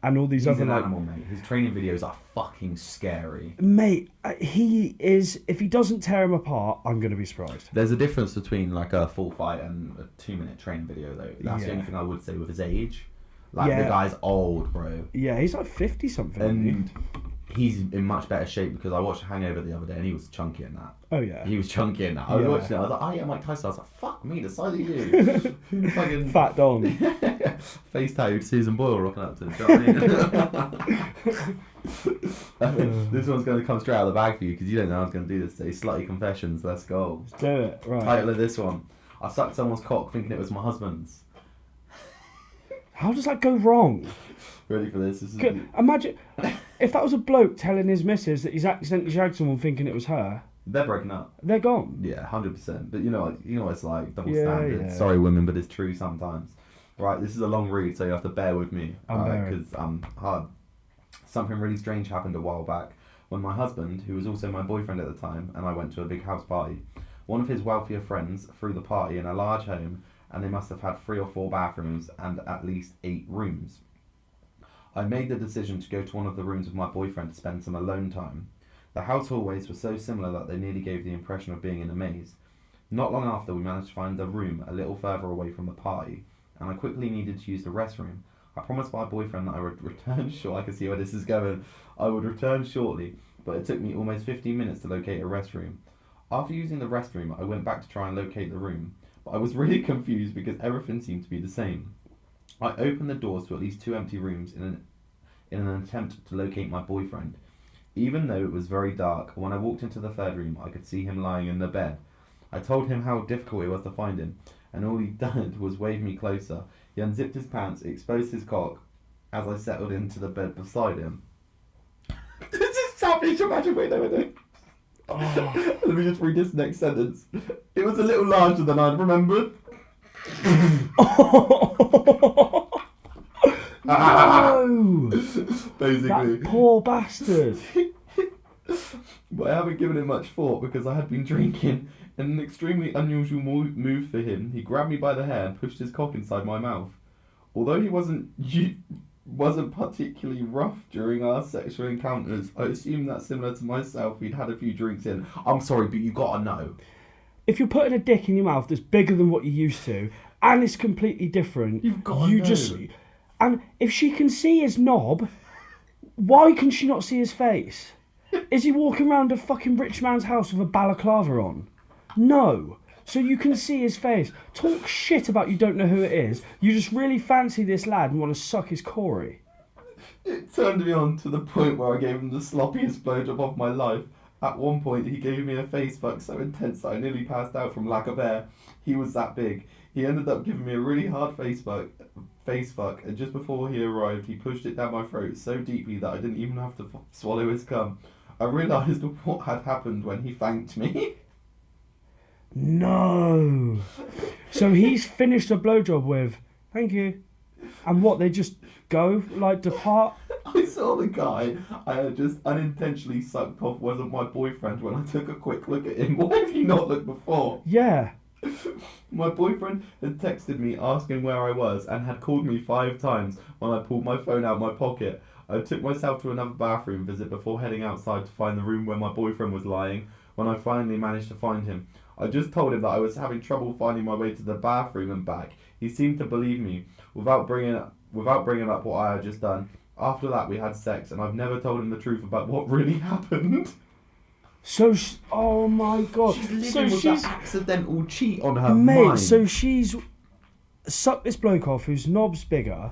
and all these He's other an animal, mate. His training videos are fucking scary. Mate, he is. If he doesn't tear him apart, I'm going to be surprised. There's a difference between like a full fight and a 2-minute training video, though. That's the only thing I would say with his age. Like the guy's old, bro. Yeah, he's like 50 something. And he's in much better shape because I watched Hangover the other day and he was chunky in that. Oh yeah. He was chunky in that. I was watching it. I was like, oh yeah, Mike Tyson. I was like, fuck me, the size of you. Fucking Fat Don. Face tattooed Susan Boyle rocking up to. Do you know what I mean? This one's going to come straight out of the bag for you because you don't know I was going to do this today. Slutty confessions. Let's go. Let's do it. Right. Title of this one: I sucked someone's cock thinking it was my husband's. How does that go wrong? Ready for this? Imagine if that was a bloke telling his missus that he's accidentally shagged someone thinking it was her. They're breaking up. They're gone. Yeah, 100%. But you know what it's like, double Yeah, standards. yeah. Sorry, women, but it's true sometimes. Right, this is a long read, so you have to bear with me. Because hard. Something really strange happened a while back when my husband, who was also my boyfriend at the time, and I went to a big house party. One of his wealthier friends threw the party in a large home, and they must have had 3 or 4 bathrooms and at least 8 rooms. I made the decision to go to one of the rooms with my boyfriend to spend some alone time. The house hallways were so similar that they nearly gave the impression of being in a maze. Not long after, we managed to find a room a little further away from the party, and I quickly needed to use the restroom. I promised my boyfriend that I would return I can see where this is going. I would return shortly, but it took me almost 15 minutes to locate a restroom. After using the restroom, I went back to try and locate the room, but I was really confused because everything seemed to be the same. I opened the doors to at least 2 empty rooms in an attempt to locate my boyfriend. Even though it was very dark, when I walked into the 3rd room, I could see him lying in the bed. I told him how difficult it was to find him, and all he did was wave me closer. He unzipped his pants, exposed his cock, as I settled into the bed beside him. This is savage, imagine, wait. Oh. Let me just read this next sentence. It was a little larger than I'd remembered. No! Basically. That poor bastard. But I haven't given it much thought because I had been drinking. In an extremely unusual move for him, he grabbed me by the hair and pushed his cock inside my mouth. Although he wasn't particularly rough during our sexual encounters, I assume that similar to myself, he'd had a few drinks in. I'm sorry, but you gotta know. If you're putting a dick in your mouth that's bigger than what you used to, and it's completely different, You've gotta know. And if she can see his knob, why can she not see his face? Is he walking around a fucking rich man's house with a balaclava on? No. So you can see his face. Talk shit about you don't know who it is. You just really fancy this lad and want to suck his Corey. It turned me on to the point where I gave him the sloppiest blowjob of my life. At one point, he gave me a face fuck so intense that I nearly passed out from lack of air. He was that big. He ended up giving me a really hard face fuck, and just before he arrived, he pushed it down my throat so deeply that I didn't even have to swallow his cum. I realised what had happened when he thanked me. No. So he's finished a blowjob with, thank you. And what, they just go, like, depart? I saw the guy I had just unintentionally sucked off wasn't my boyfriend when I took a quick look at him. Why have you not looked before? Yeah. My boyfriend had texted me asking where I was and had called me 5 times when I pulled my phone out of my pocket. I took myself to another bathroom visit before heading outside to find the room where my boyfriend was lying. When I finally managed to find him, I just told him that I was having trouble finding my way to the bathroom and back. He seemed to believe me without bringing up what I had just done. After that, we had sex, and I've never told him the truth about what really happened. So, oh my god. She's so living with she's that accidental cheat on her mate. mind. So she's sucked this bloke off whose knob's bigger,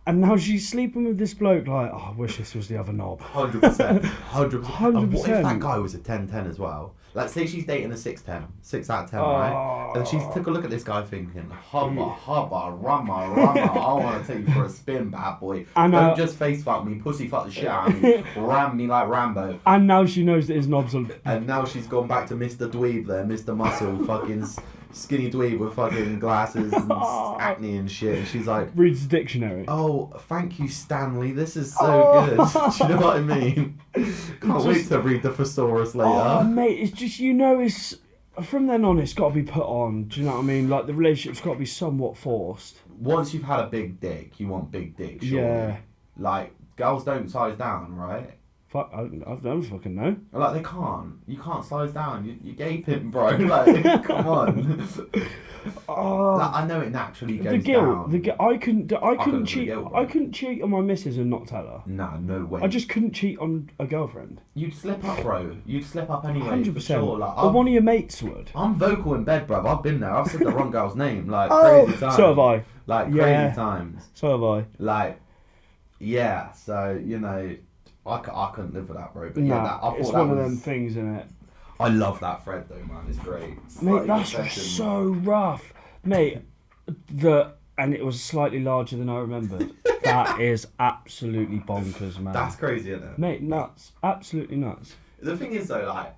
and now she's sleeping with this bloke. Like, oh, I wish this was the other knob. 100%. 100%. And what if 100%. that guy was a 10-10 as well? Like, say she's dating a 6-10, 6 out of 10, right? And she took a look at this guy thinking, hubba, hubba, rumma, rumma, I want to take you for a spin, bad boy. And, don't just face fuck me, pussy fuck the shit out of me, ram me like Rambo. And now she knows that his knob's on. And now she's gone back to Mr. Dweeb there, Mr. Muscle, fucking skinny dweeb with fucking glasses and acne and shit. And she's like, Reads the dictionary. oh, thank you, Stanley. This is so good. Do you know what I mean? Can't wait to read the thesaurus later. Oh, mate, it's just, it's from then on, it's got to be put on. Do you know what I mean? Like, the relationship's got to be somewhat forced. Once you've had a big dick, you want big dick, surely. Yeah. Like, girls don't size down, right? Fuck, I don't fucking know. Like, they can't. You can't size down. You're gaping, bro. Like, come on. Like, I know it naturally goes The guilt, down. I couldn't cheat. guilt, bro. I couldn't cheat on my missus and not tell her. Nah, no way. I just couldn't cheat on a girlfriend. You'd slip up, bro. You'd slip up anyway. 100%. For sure. Like, Or one of your mates would. I'm vocal in bed, bruv. I've been there. I've said the wrong girl's name. Like, crazy times. So have I. Like, Yeah. crazy times. So have I. Like, yeah. So, you know, I couldn't live with that, bro. But Nah, yeah, I thought it's that one of was- them things, isn't it? I love that thread, though, man. It's great. Mate, that's so rough. Mate, and it was slightly larger than I remembered. That is absolutely bonkers, man. That's crazy, isn't it? Mate, nuts. Absolutely nuts. The thing is, though, like,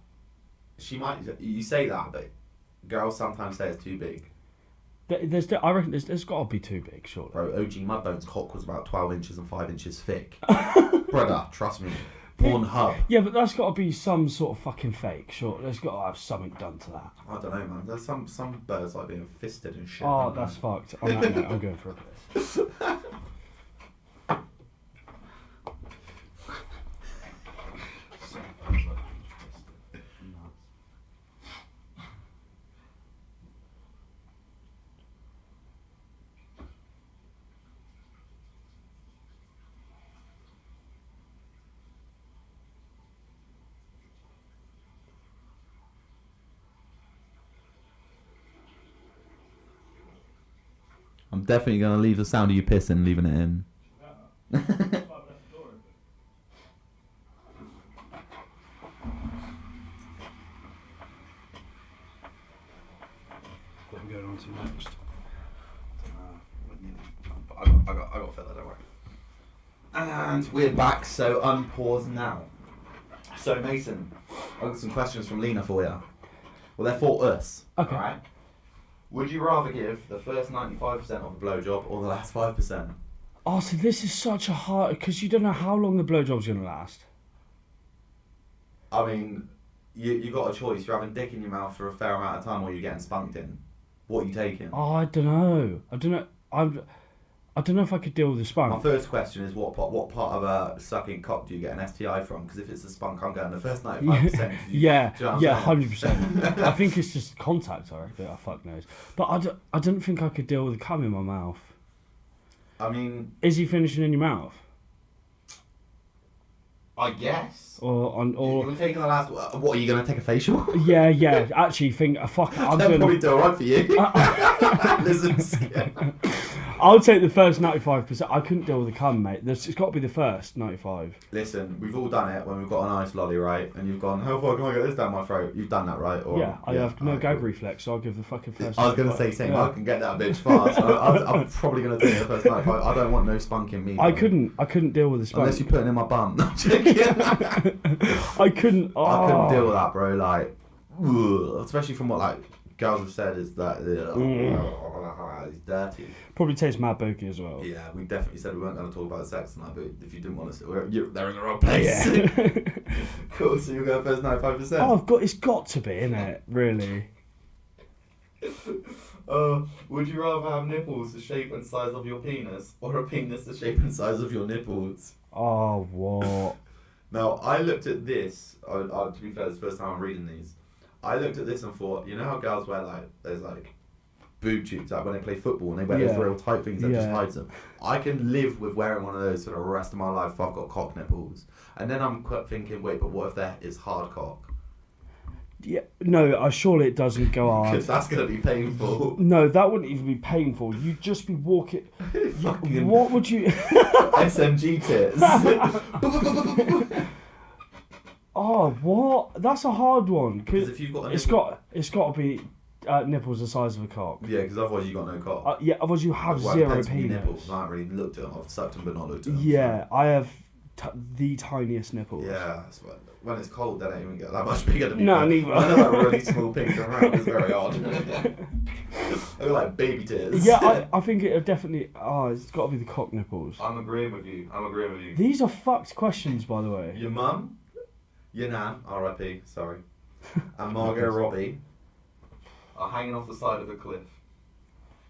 you say that, but girls sometimes say it's too big. I reckon there's got to be too big, surely. Bro, OG Mudbone's cock was about 12 inches and 5 inches thick. Brother, trust me. Pornhub. Yeah, but that's got to be some sort of fucking fake, sure. There's got to have something done to that. I don't know, man. There's some birds like being fisted and shit. Oh, that's fucked. On that note, I'm going for a piss. I'm definitely going to leave the sound of you pissing, leaving it in. What are we going on to next? I got fella, don't worry. And we're back, so unpause now. So Mason, I've got some questions from Lena for you. Well, they're for us. Okay. Alright? Would you rather give the first 95% of a blowjob or the last 5%? Oh, so this is such a hard... Because you don't know how long the blowjob's going to last. I mean, you got a choice. You're having dick in your mouth for a fair amount of time or you're getting spunked in. What are you taking? Oh, I don't know. I don't know if I could deal with the My spunk. first question is what part of a sucking cock do you get an STI from? Because if it's a spunk, I'm going the first 95%. Yeah, Do you know what I'm saying? 100%. I think it's just contact, I reckon. Oh, fuck knows. But I don't think I could deal with cum in my mouth. I mean, Is he finishing in your mouth? I guess. Or You're taking the last. What are you going to take a facial? yeah. Actually, fuck. I'm That'll gonna. probably do alright for you. Lizard skin. I'll take the first 95%. I couldn't deal with the cum, mate. It's got to be the first 95. Listen, we've all done it when we've got an ice lolly, right? And you've gone, how far can I get this down my throat? You've done that, right? Or, Yeah, I have no alright, gag cool. reflex, so I'll give the fucking first. I was going to 95. say same. Yeah. I can get that bitch fast. I'm probably going to take the first 95. I don't want no spunk in me. I man. couldn't deal with the spunk. Unless you're putting in my bum. No, I'm joking. I couldn't. Oh. I couldn't deal with that, bro. Like, ugh. Especially from what like girls have said is that he's dirty. Probably tastes mad bokey as well. Yeah, we definitely said we weren't going to talk about sex tonight, but if you didn't want to, they're in the wrong place. Yeah. Cool. So you'll go first 95%. Oh, it's got to be, innit? Really. Would you rather have nipples the shape and size of your penis, or a penis the shape and size of your nipples? Oh, what? Now, I looked at this, to be fair, it's the first time I'm reading these. I looked at this and thought, you know how girls wear like, there's like boob tubes, like when they play football and they wear those real tight things that just hides them. I can live with wearing one of those for the rest of my life if I've got cock nipples. And then I'm thinking, wait, but what if there is hard cock? Yeah, no, surely it doesn't go hard. Because that's going to be painful. No, that wouldn't even be painful. You'd just be walking. Fucking What would you? SMG tits. Oh, what? That's a hard one. Because if you've got a it's got to be nipples the size of a cock. Yeah, because otherwise you got no cock. Yeah, otherwise you have Well, zero penis. penis. Nipples. I haven't really looked at them. I've sucked them, but not looked at them. Yeah, I have the tiniest nipples. Yeah, that's what, when it's cold, they don't even get that much bigger than me. No, neither. I know that really small pink around is very odd. They look like baby tears. Yeah, I think it definitely. Oh, it's got to be the cock nipples. I'm agreeing with you. These are fucked questions, by the way. Your mum, your nan, R.I.P. Sorry, and Margot Robbie are hanging off the side of a cliff.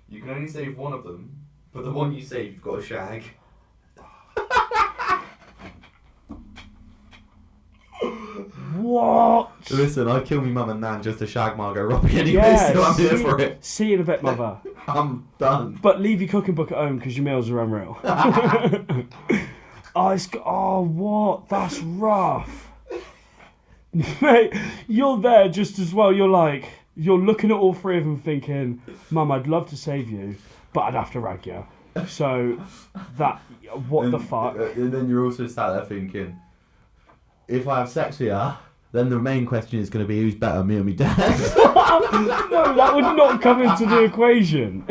You can only save one of them, but the one you save, you've got to shag. What? Listen, I'd kill me mum and nan just to shag Margot Robbie anyway, Yeah, so I'm here for it. See you in a bit, mother. I'm done. But leave your cooking book at home because your meals are unreal. Oh, what? That's rough. Mate, you're there just as well. You're looking at all three of them thinking, Mum, I'd love to save you, but I'd have to rag you. So, the fuck? And then you're also sat there thinking, if I have sex with her, then the main question is going to be who's better, me or me dad? No, that would not come into the equation.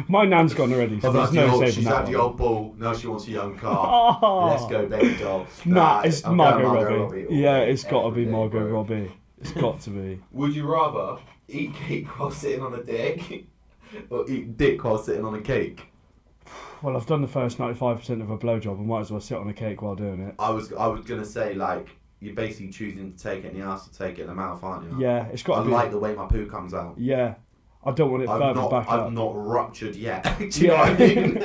My nan's gone already, so there's no saving that. She's had the old ball, now she wants a young calf. Let's go, baby doll. Nah, it's Margot Robbie. Yeah, day, it's got to be every day, Margot bro. Robbie. It's got to be. Would you rather eat cake while sitting on a dick, or eat dick while sitting on a cake? Well, I've done the first 95% of a blowjob. I might as well sit on a cake while doing it. I was gonna say, like, you're basically choosing to take it in the ass or take it in the mouth, aren't you? Yeah, it's got I to be. like the way my poo comes out. Yeah, I don't want it further back up. I've not ruptured yet. Do you know what I mean?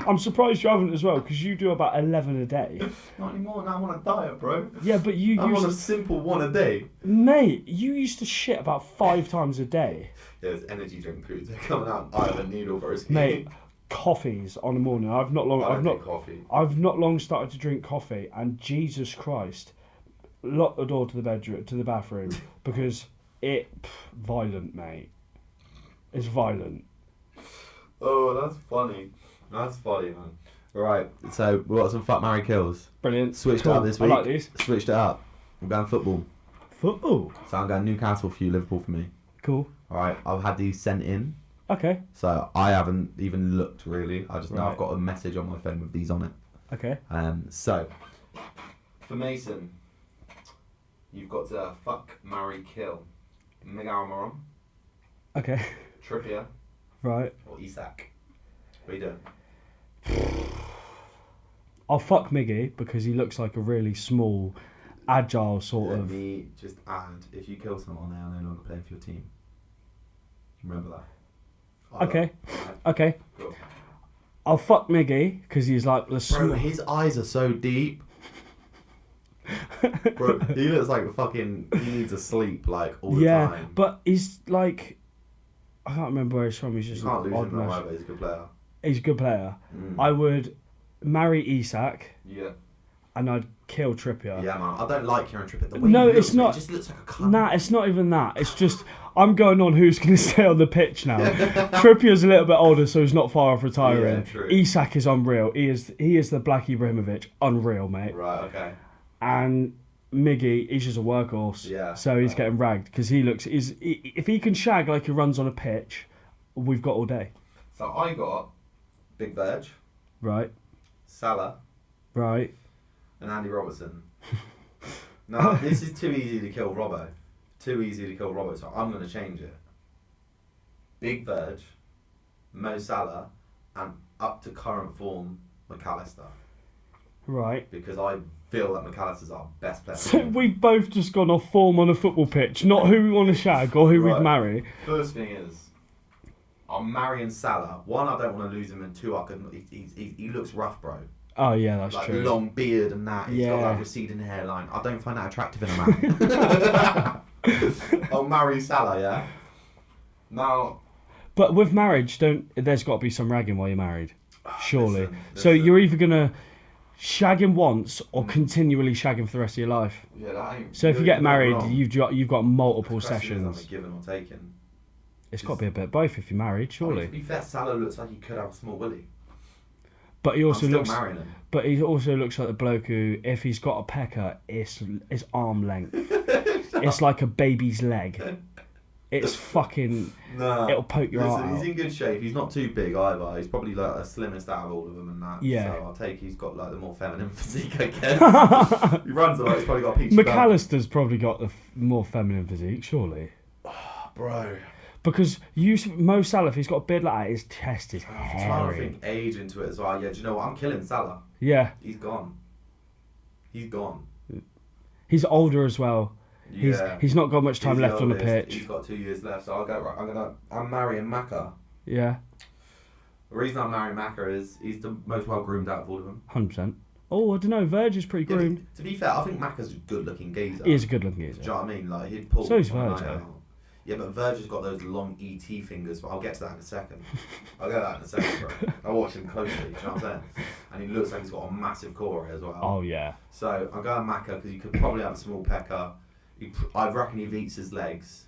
I'm surprised you haven't as well, because you do about 11 a day. Not anymore. Now I'm on a diet, bro. Yeah, but I'm on a simple one a day. Mate, you used to shit about 5 times a day. Yeah, there's energy drink poos. They're coming out out of a needle, bro. Mate, coffees on the morning. I've not long started to drink coffee, and Jesus Christ, lock the door to the bathroom, because violent, mate. It's violent. Oh, that's funny. That's funny, man. Right, so we've got some fuck, marry, kills. Brilliant. Switched it up this week. I like these. Switched it up. We're going football. Football? So I'm going Newcastle for you, Liverpool for me. Cool. Alright, I've had these sent in. Okay. So I haven't even looked really. I just know Right. I've got a message on my phone with these on it. Okay. So for Mason, you've got to fuck, marry, kill Miguel Almiron, Okay. Trippier, Right. or Isak. What are you doing? I'll fuck Miggy because he looks like a really small, agile sort Let of. me just add, if you kill someone, they are no longer playing for your team. Remember that. Okay. Alright, Okay. cool. I'll fuck Miggy because he's like the Bro, small. his eyes are so deep. Bro, he looks like fucking. He needs to sleep like all the Yeah, time. but he's like. I can't remember where he's from. He's You just can't an lose odd him no mess. way, but he's a good player. He's a good player. Mm. I would marry Isak Yeah. and I'd kill Trippier. Yeah, man. I don't like Kieran Trippier. The way No, he looks, it's not- He just looks like a cunt. Nah, it's not even that. It's just I'm going on who's going to stay on the pitch now. Trippier's a little bit older, so he's not far off retiring. Yeah, true. Isak is unreal. He is the Black Ibrahimovic, unreal, mate. Right. Okay. And Miggy, he's just a workhorse. Yeah, So he's right. getting ragged because if he can shag like he runs on a pitch, we've got all day. So I got Big Verge, Right. Salah, Right. and Andy Robertson. Now this is too easy to kill Robbo. Too easy to kill Robbo, so I'm going to change it. Big Verge, Mo Salah, and up to current form, McAllister. Right. Because I feel that McAllister's our best player. So we've both just gone off form on a football pitch, not who we want to shag or who Right. we'd marry. First thing is, I'm marrying Salah. One, I don't want to lose him, and two, I could. He looks rough, bro. Oh yeah, that's like true. Long beard and that. He's got Yeah. like receding hairline. I don't find that attractive in a man. I'll marry Salah, yeah. Now, But with marriage, there's got to be some ragging while you're married, surely. So listen. you're either gonna shag him once or continually shag him for the rest of your life. Yeah, that ain't. So if you get married, wrong. you've got multiple The question is, am I sessions. giving or taking? It's got to be a bit of both if you're married, I mean, surely. to be fair, Salah looks like he could have a small willy. But he also I'm still looks. marrying him. But he also looks like the bloke who, if he's got a pecker, it's arm length. It's like a baby's leg. It's fucking. Nah. It'll poke your Listen, heart he's out. in good shape. He's not too big either. He's probably like the slimmest out of all of them and that. Yeah. So I'll take he's got like the more feminine physique, I guess. He runs a lot. He's probably got a peachy bum. McAllister's probably got the more feminine physique, surely. Bro. Because Mo Salah, if he's got a beard like that, his chest is I'm trying to hairy. think age into it as well. Yeah, do you know what? I'm killing Salah. Yeah, He's gone. He's gone. he's older as well. Yeah. He's not got much time He's left on the oldest. pitch. He's got 2 years left, so I'll go right. I'm marrying Macca. Yeah, The reason I'm marrying Macca is he's the most well groomed out of all of them. 100%. Oh, I don't know. Verge is pretty Yeah, groomed. to be fair, I think Macca's a good looking geezer. He is a good looking Do you geezer. know what I mean? Like he'd pull. So is on a Verge, night though. out. Yeah, but Verge has got those long ET fingers. But I'll get to that in a second. I'll get to that in a second, bro. I watch him closely. Do you know what I'm saying? And he looks like he's got a massive core as well. Oh yeah. So I'm going Macca because he could probably have a small pecker. I reckon he eats his legs.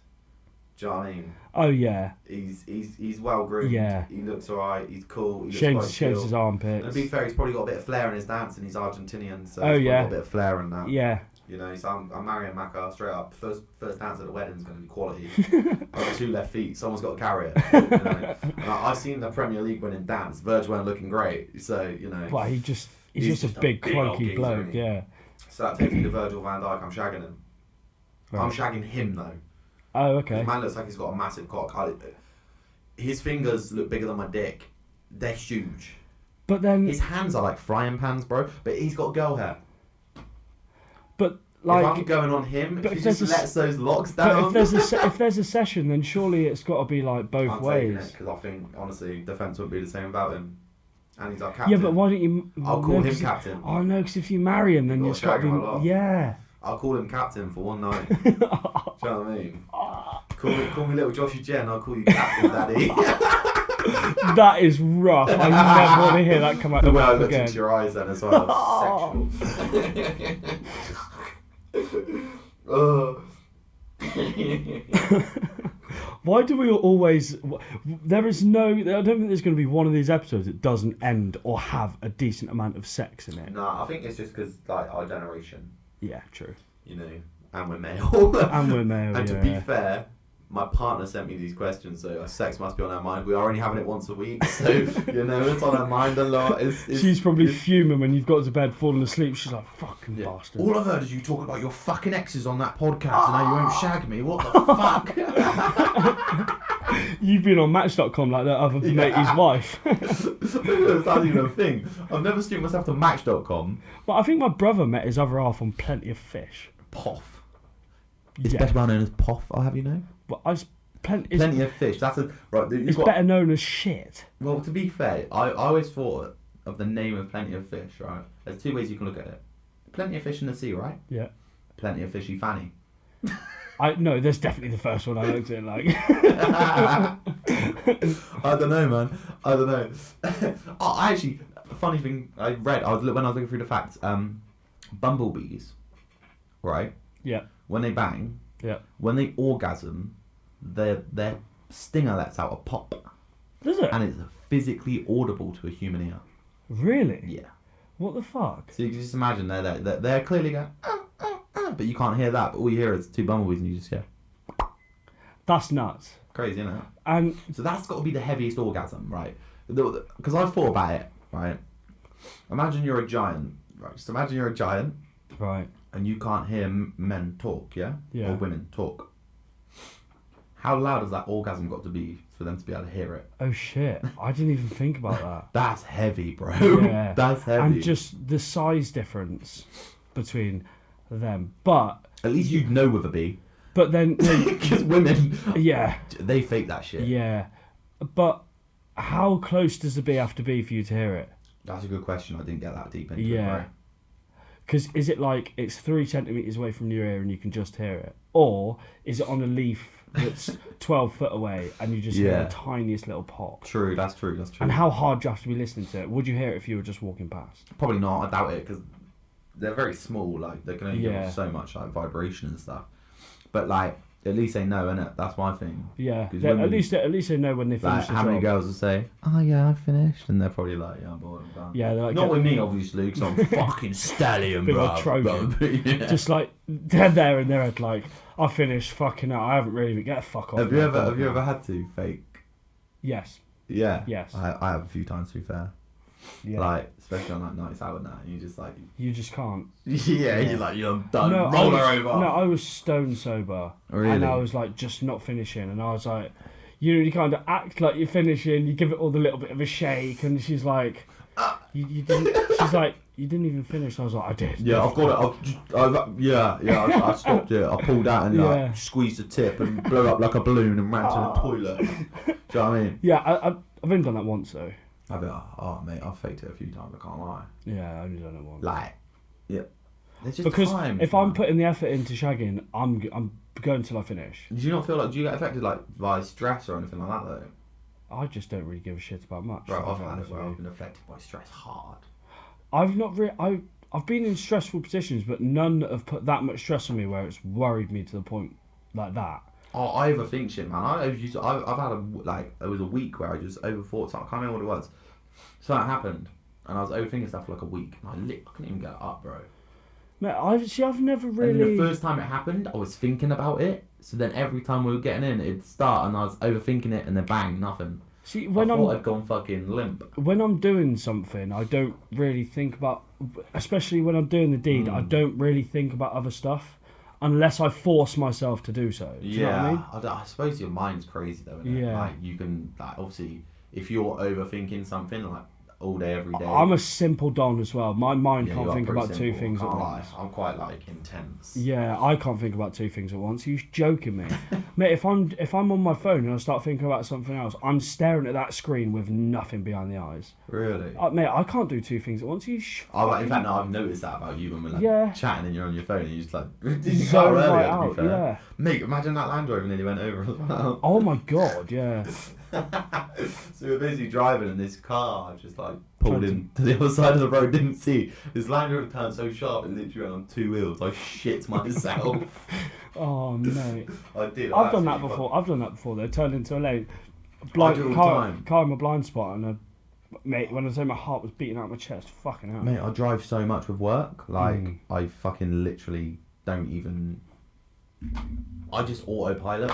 Do you know what I mean? Oh yeah. He's well groomed. Yeah. He looks alright. He's cool. He looks Shaves quite his chill. armpits. And to be fair, he's probably got a bit of flair in his dance, and he's Argentinian, so Oh, he's yeah. got a bit of flair in that. Yeah. You know, so I'm marrying Macca straight up. First dance at the wedding is going to be quality. I've got 2 left feet. Someone's got to carry it. You know? And I've seen the Premier League winning dance. Verge weren't looking great, so you know. But he's just He's a just a big big old clunky geezer, bloke. isn't he? Yeah. So that takes me to Virgil van Dijk. I'm shagging him. Right. I'm shagging him though. Oh The okay. man looks like he's got a massive cock. His fingers look bigger than my dick. They're huge. But then, His hands are like frying pans, bro. But he's got girl hair. but If I'm like, going on him, but if he if there's just a lets those locks but down. if there's a session, then surely it's got to be like both I'm taking ways. it because I think honestly, defense wouldn't be the same without him. And he's our captain. Yeah, but why don't you? I'll no, call him 'cause- captain. Oh no, because if you marry him, then You've it's got got to to shag him a lot. be. Yeah. I'll call him captain for one night. Do you know what I mean? Call me little Joshy Jen. I'll call you captain, daddy. That is rough. I never want to hear that come out The the way I mouth looked again. into your eyes then as well. Sexual. Why do we always? There is no. I don't think there's going to be one of these episodes that doesn't end or have a decent amount of sex in it. No, I think it's just because like our generation, Yeah, true. you know, and we're male. And we're male. And to yeah. be fair, my partner sent me these questions, so sex must be on her mind. We are only having it once a week, so you know it's on her mind a lot. She's probably fuming when you've got to bed, falling asleep. She's like, "Fucking bastard." All I've heard is you talk about your fucking exes on that podcast, and how you won't shag me. What the fuck? You've been on Match.com like that other mate, his wife. That's not even a thing. I've never stripped myself to Match.com. But I think my brother met his other half on Plenty of Fish. Poff. It's Yeah. better known as Poff, I'll have you know. But I was Plenty of fish. That's a right. It's better known as shit. Well, to be fair, I always thought of the name of Plenty of Fish. Right. There's 2 ways you can look at it. Plenty of fish in the sea, right? Yeah. Plenty of fishy fanny. No, there's definitely the first one I looked at like. I don't know, man. I don't know. I actually, a funny thing I read. When I was looking through the facts. Bumblebees, right? Yeah. When they bang. Yeah. When they orgasm, their stinger lets out a pop. Does it? And it's physically audible to a human ear. Really? Yeah. What the fuck? So you can just imagine they're clearly going, but you can't hear that. But all you hear is 2 bumblebees, and you just hear. That's nuts. Crazy, isn't it? And So that's got to be the heaviest orgasm, right? Because I've thought about it, right? Imagine you're a giant, right? Just imagine you're a giant, right. and you can't hear men talk, yeah? Yeah. Or women talk. How loud has that orgasm got to be for them to be able to hear it? Oh shit! I didn't even think about that. That's heavy, bro. Yeah. That's heavy. And just the size difference between them, but At least you'd know with a bee. then Because women, yeah, they fake that shit. yeah. But how close does the bee have to be for you to hear it? That's a good question. I didn't get that deep into it. Yeah. Right? Because is it like it's 3 centimetres away from your ear and you can just hear it? Or is it on a leaf that's 12 foot away and you just hear Yeah. the tiniest little pop? True, that's true. That's true. And how hard do you have to be listening to it? Would you hear it if you were just walking past? Probably not. I doubt it because they're very small. Like they can only give Yeah. off so much like vibration and stuff. But like at least they know, innit? That's my thing. Yeah. 'Cause At women- least they know when they finish Like the how many job. girls will say, "Oh yeah, I finished," and they're probably like, "Yeah, I'm bored, I'm done." Yeah, they're like, Not with me, obviously, because I'm fucking stallion, Big bro. old Trojan. Yeah. Just like they're there in their head, like I finished. Fucking hell, I haven't really get a fuck off. Have you ever had to fake? Yes. Yeah. Yes. I have a few times, to be fair. Yeah. Like especially on like nights out and that, and you just like. You just can't. Yeah, you're like you're done. No, Roll her I was, over. No, I was stone sober. Really? And I was like just not finishing, and I was like, you kind of act like you're finishing. You give it all the little bit of a shake, and she's like, you didn't. She's like, you didn't even finish. I was like, I did. Yeah, I've got it. I stopped it. I pulled out and Yeah. like squeezed the tip and blew up like a balloon and ran to the toilet. Do you know what I mean? Yeah, I've only done that once though. I've been, mate, I've faked it a few times. I can't lie. Yeah, I only done it once. Like, yeah, there's just Because times, if man. I'm putting the effort into shagging, I'm going till I finish. Do you not feel like, do you get affected like by stress or anything like that though? I just don't really give a shit about much. Bro, to be I've had honest it where with I've you. been affected by stress hard. I've not really. I've been in stressful positions, but none that have put that much stress on me where it's worried me to the point like that. Oh, I overthink shit, man. I've had there was a week where I just overthought something. I can't remember what it was. Something happened, and I was overthinking stuff for like a week. And I couldn't even get it up, bro. Mate, I've never And really. the first time it happened, I was thinking about it. So then every time we were getting in, it'd start, and I was overthinking it, and then bang, nothing. See, I thought I'd gone fucking limp. when I'm doing something, I don't really think about, especially when I'm doing the deed, I don't really think about other stuff unless I force myself to do so. Do you know what I mean? I suppose your mind's crazy though, isn't it? Yeah. Like you can, like obviously, if you're overthinking something like all day, every day. I'm a simple don as well. My mind Yeah, can't you are think pretty about simple, two things at can't lie. once. I'm quite like intense. Yeah, I can't think about two things at once. You're joking me, mate. If I'm on my phone and I start thinking about something else, I'm staring at that screen with nothing behind the eyes. Really? Mate, I can't do two things at once. In fact, no, I've noticed that about you when we're like Yeah. chatting and you're on your phone and you just like you Zone can't earlier, right to out, be fair. yeah. Mate, imagine that Land Rover nearly went over as well. Oh my god, yeah. So we're basically driving and this car just like pulled in to the other side of the road, didn't see. This Land Rover turned so sharp it literally went on two wheels. I shit myself. Oh mate. I did. I've done that before. I've done that before. They turned into a lane. I do all the time. Car in my blind spot, and mate, when I say my heart was beating out my chest, fucking hell. Mate, I drive so much with work. Like, Mm. I fucking literally don't even... I just autopilot.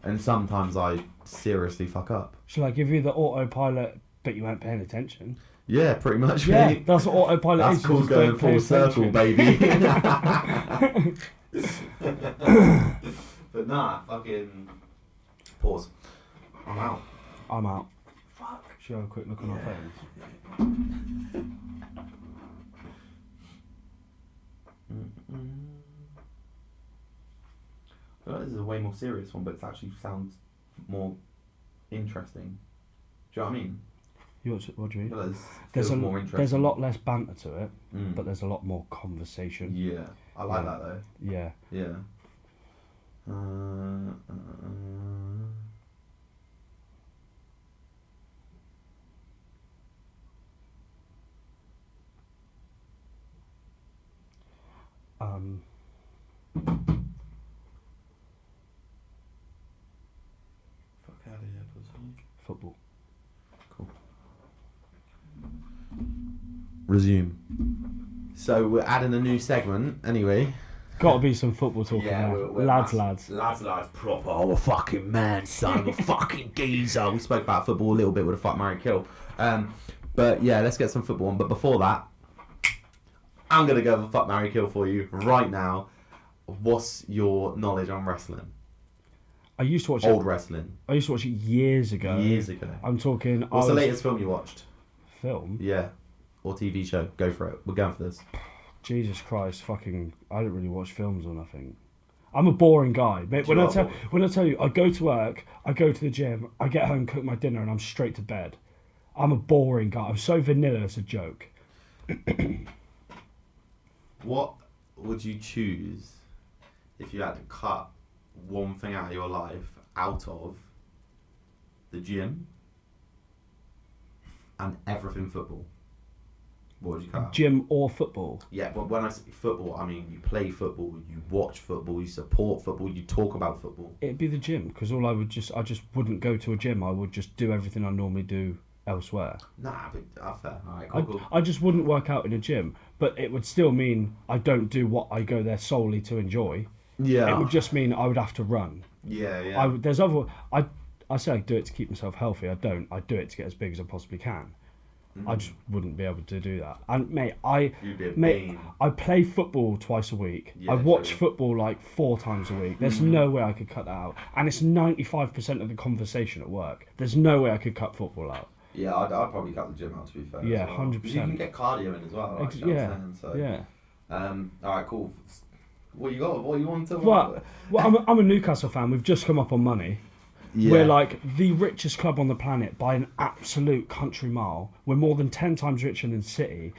And sometimes I seriously fuck up. Shall I give you the autopilot, but you weren't paying attention? Yeah, pretty much, Yeah, mate. that's what autopilot That's is. you called just going don't pay full circle, attention. baby. But nah, fucking... Pause. I'm out. I'm out. Fuck. Should we have a quick look on our phones? I feel like this is a way more serious one, but it actually sounds more interesting. Do you know what I mean? What do you I mean? feel like this There's feels more interesting. there's a lot less banter to it, Mm. but there's a lot more conversation. Yeah, I like Yeah. that though. Yeah. Yeah. Um. Fuck out of here, pussy. Football. Resume. So we're adding a new segment anyway. Got to be some football talking Yeah, there. we're lads. lads, proper. I'm a fucking man, son. I'm a fucking geezer. We spoke about football a little bit with a fuck, marry, kill. But yeah, let's get some football on. But before that, I'm gonna go with a fuck, marry, kill for you right now. What's your knowledge on wrestling? I used to watch Old it. wrestling. I used to watch it years ago. Years ago. I'm talking. What's the latest film you watched? film? Yeah. Or TV show. Go for it. We're going for this. Jesus Christ, fucking! I don't really watch films or nothing. I'm a boring guy. Mate, when You I are tell boring. when I tell you, I go to work, I go to the gym, I get home, cook my dinner, and I'm straight to bed. I'm a boring guy. I'm so vanilla. It's a joke. What would you choose if you had to cut one thing out of your life out of the gym and everything football? What would you cut out? Gym or football? Yeah, but when I say football, I mean you play football, you watch football, you support football, you talk about football. It'd be the gym because I just wouldn't go to a gym. I would just do everything I normally do elsewhere. Nah, but fair. Alright, cool. I just wouldn't work out in a gym, but it would still mean I don't do what I go there solely to enjoy. Yeah. It would just mean I would have to run. Yeah. I say I do it to keep myself healthy. I don't. I do it to get as big as I possibly can. I just wouldn't be able to do that. And mate, You'd be a bane. I play football twice a week. Yeah, I watch true. football like 4 times a week. There's no way I could cut that out. And it's 95% of the conversation at work. There's no way I could cut football out. Yeah, I'd probably cut the gym out, to be fair. Yeah, as well. 100%. 'Cause you can get cardio in as well. Like, you know what I'm saying? So, Yeah. Alright, cool. What you got? What you want to? Well, I'm a Newcastle fan. We've just come up on money. Yeah. We're like the richest club on the planet by an absolute country mile. We're more than 10 times richer than City.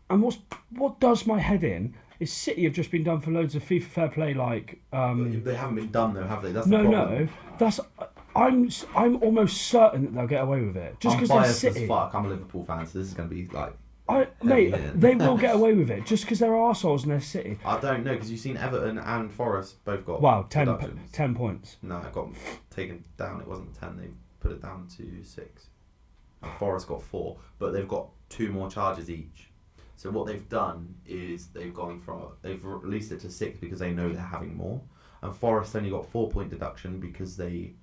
And what does my head in is City have just been done for loads of FIFA fair play like. They haven't been done though, have they? That's the problem. No. That's I'm almost certain that they'll get away with it just I'm because they're biased City. as fuck. I'm a Liverpool fan, so this is gonna be like. Mate, hitting. they will get away with it just because they're arseholes and they're City. I don't know because you've seen Everton and Forest both got. Wow, 10 deductions. 10 points. No, it got taken down. It wasn't 10. They put it down to 6. And Forest got 4, but they've got 2 more charges each. So what they've done is they've released it to 6 because they know they're having more, and Forest only got 4-point deduction because they,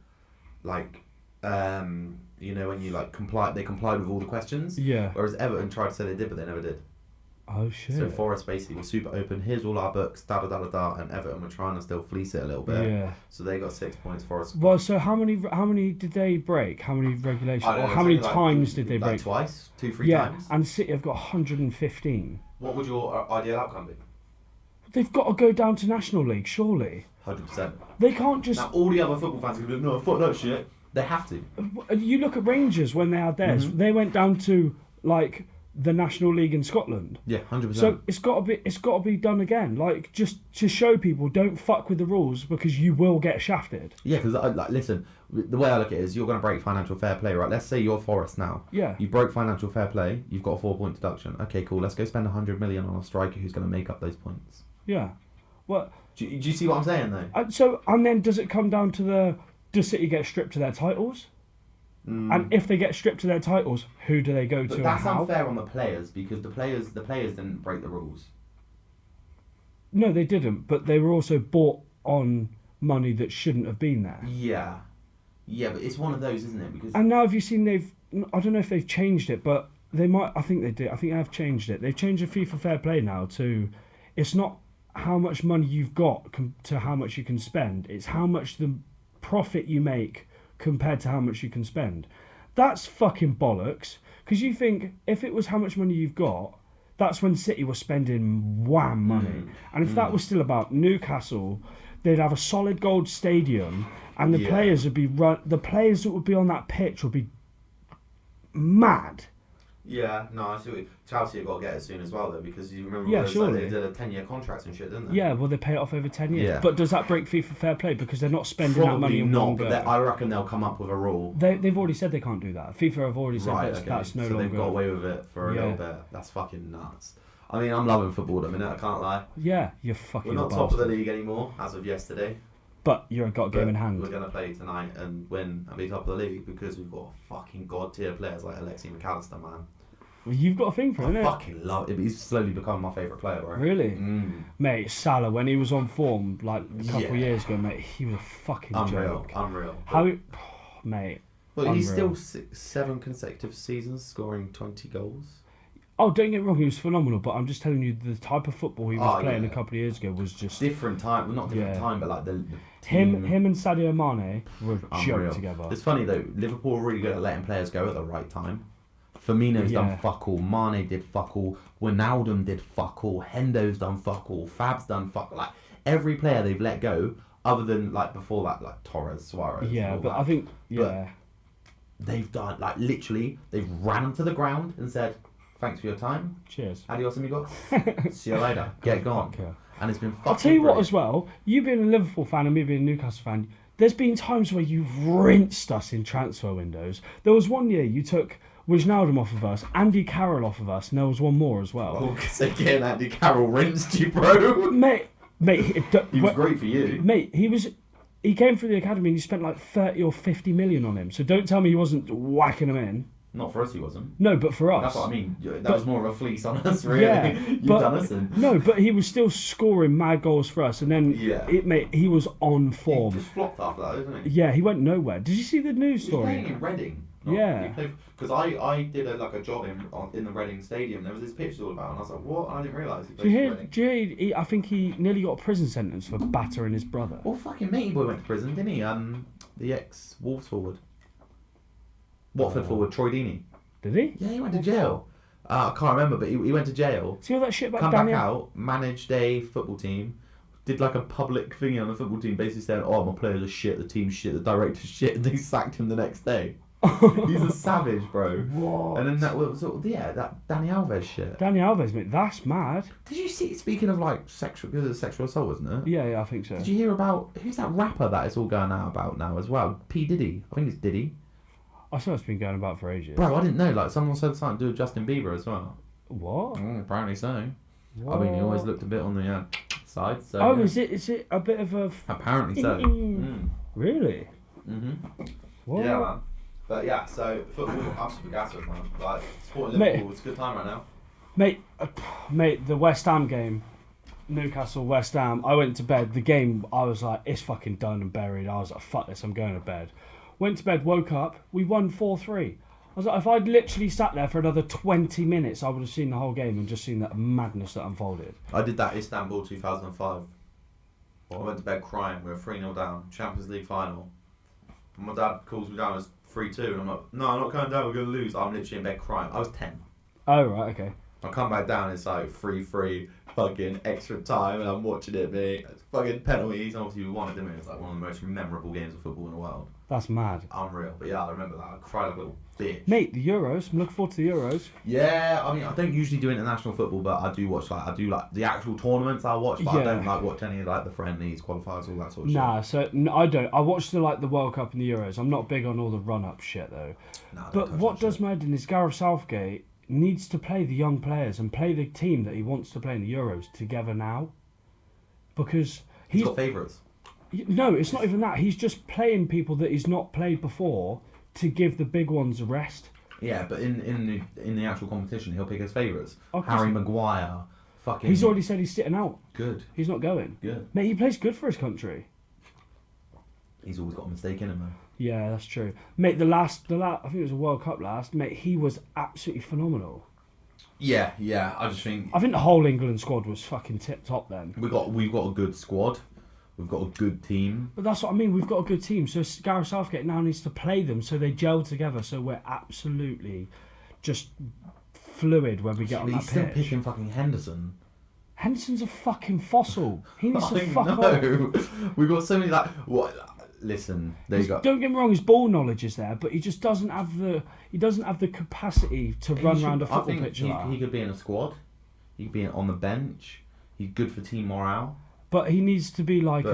when you they complied with all the questions. Yeah. Whereas Everton tried to say they did, but they never did. Oh shit. So Forest basically was super open. Here's all our books, da da da da da, and Everton were trying to still fleece it a little bit. Yeah. So they got 6 points. Forest. Well, so how many did they break? How many regulations? I don't Or know, how many something times did they like break? Twice, 2-3 Yeah, times. and City have got 115. What would your ideal outcome be? They've got to go down to National League, surely. 100%. They can't just. Now all the other football fans are going to be like, no, fuck that shit. They have to. You look at Rangers when they had theirs. Mm-hmm. They went down to like the National League in Scotland. Yeah, 100%. So it's got to be done again. Like just to show people, don't fuck with the rules because you will get shafted. Yeah, because listen, the way I look at it is you're going to break financial fair play, right? Let's say you're Forest now. Yeah. You broke financial fair play. You've got a 4-point deduction. Okay, cool. Let's go spend 100 million on a striker who's going to make up those points. Yeah. Well. Do you see what I'm saying though? And then does it come down to does City get stripped of their titles? And if they get stripped of their titles, who do they go to? But that's and how? unfair on the players because the players didn't break the rules. No, they didn't. But they were also bought on money that shouldn't have been there. Yeah, but it's one of those, isn't it? Because And now have you seen I don't know if they've changed it, but they might. I think they did. I think they have changed it. They've changed the FIFA Fair Play now to, it's not how much money you've got to how much you can spend. It's how much the profit you make compared to how much you can spend. That's fucking bollocks. Because you think if it was how much money you've got, that's when City was spending wham money. And if that was still about Newcastle, they'd have a solid gold stadium, and the players would be the players that would be on that pitch would be mad. yeah, no, I see what Chelsea have got to get it soon as well though because you remember surely. they did a 10-year contract and shit, didn't they? Yeah, well, they pay it off over 10 years. Yeah. But does that break FIFA Fair Play because they're not spending that money Probably in not, one go? but I reckon they'll come up with a rule. They've already said they can't do that. FIFA have already said that's no so longer. they've got away with it for a little bit. That's fucking nuts. I mean, I'm loving football at the minute, I can't lie. Yeah, you're fucking. We're not bastard. top of the league anymore, as of yesterday. But you've got a game in hand. We're going to play tonight and win and be top of the league because we've got fucking god tier players like Alexi McAllister, man. Well, you've got a thing for him, I innit? fucking love it. He's slowly become my favourite player, right? Really? Mate, Salah, when he was on form like a couple of Yeah. years ago, mate, he was a fucking Unreal. joke. Mate. But he's unreal. still 7 consecutive seasons scoring 20 goals. Oh, don't get me wrong, he was phenomenal, but I'm just telling you the type of football he was playing yeah. a couple of years ago was just Different time, well, not different Yeah. time, but like the him team, and Sadio Mane were a unreal. joke together. It's funny though, Liverpool are really good at letting players go at the right time. Firmino's done fuck all, Mane did fuck all, Wijnaldum did fuck all, Hendo's done fuck all, Fab's done fuck all. Like, every player they've let go, other than like before that, like Torres, Suarez. Yeah, but that, I think they've done like literally they've ran them to the ground and said, "Thanks for your time. Cheers. Adios, amigos. See you later. Get gone." Yeah. And it's been fucking I'll tell you what brilliant. as well. You being a Liverpool fan and me being a Newcastle fan, there's been times where you've rinsed us in transfer windows. There was one year you took Wijnaldum off of us, Andy Carroll off of us, and there was one more as well. Oh, because again, Andy Carroll rinsed you, bro. Mate, He was great for you. Mate, he came through the academy and you spent like 30 or 50 million on him. So don't tell me he wasn't whacking them in. Not for us, he wasn't. No, but for us. That's what I mean. That was more of a fleece on us, really. Yeah, You've done us in. No, but he was still scoring mad goals for us, and then he was on He form. just flopped after that, isn't he? Yeah, he went nowhere. Did you see the news He's story? playing in Reading. Yeah. Because I did a job in the Reading Stadium. There was this pitch all about, and I was like, what? And I didn't realise he Do played you for hear? Reading. Do you hear I think he nearly got a prison sentence for battering his brother. Well, fucking matey boy went to prison, didn't he? The ex-Wolves forward. Watford forward, Troy Deeney. Did he? Yeah, he went to jail. I can't remember, but he went to jail. See all that shit about Come Daniel? back out, managed a football team, did like a public thingy on the football team, basically saying, "Oh, my players are shit, the team's shit, the director's shit," and they sacked him the next day. He's a savage, bro. What? And then that Danny Alves shit. Danny Alves, mate, that's mad. Did you see? Speaking of like sexual assault, wasn't it? Yeah, I think so. Did you hear about who's that rapper that it's all going out about now as well? P Diddy. I think it's Diddy. I swear it's been going about for ages. Bro, I didn't know. Like someone said something to do with Justin Bieber as well. What? Apparently so. What? I mean, he always looked a bit on the side. So. Oh, yeah. is it a bit of a? Apparently so. Really? What? Yeah, man. But yeah, so football, I'm super gassed with, man. Like supporting Mate. Liverpool, it's a good time right now. Mate, the West Ham game, Newcastle West Ham. I went to bed. The game, I was like, it's fucking done and buried. I was like, fuck this, I'm going to bed. Went to bed, woke up, we won 4-3. I was like, if I'd literally sat there for another 20 minutes, I would have seen the whole game and just seen that madness that unfolded. I did that Istanbul 2005. I went to bed crying. We were 3-0 down, Champions League final. And my dad calls me down as 3-2, and I'm like, no, I'm not coming down, we're going to lose. I'm literally in bed crying. I was 10. Oh, right, okay. I come back down, it's like 3-3, fucking extra time, and I'm watching it, mate. It's fucking penalties. Obviously, we won it, didn't we? It's like one of the most memorable games of football in the world. That's mad. Unreal. But yeah, I remember that. I cried like a little bitch. Mate, the Euros. I'm looking forward to the Euros. Yeah, I mean, I don't usually do international football, but I do watch the actual tournaments. I watch, but I don't like watch any of like the friendlies, qualifiers, all that sort of shit. I don't. I watch the World Cup and the Euros. I'm not big on all the run-up shit though. Nah, but what does madden is Gareth Southgate needs to play the young players and play the team that he wants to play in the Euros together now, because he's got favourites. No, it's not even that. He's just playing people that he's not played before to give the big ones a rest. Yeah, but in the actual competition, he'll pick his favourites. Okay. Harry Maguire, fucking. He's already said he's sitting out. Good. He's not going. Good. Mate, he plays good for his country. He's always got a mistake in him, though. Yeah, that's true. Mate, the last, I think it was a World Cup last. Mate, he was absolutely phenomenal. Yeah. I think the whole England squad was fucking tip top then. we've got a good squad. We've got a good team. But that's what I mean. We've got a good team. So Gareth Southgate now needs to play them so they gel together. So we're absolutely just fluid when we get on that pitch. He's still picking fucking Henderson. Henderson's a fucking fossil. He needs to fuck off. We've got so many like what. Listen, there you go. Don't get me wrong. His ball knowledge is there, but he just doesn't have the capacity to run around a football pitch. He could be in a squad. He could be on the bench. He's good for team morale. But he needs to be like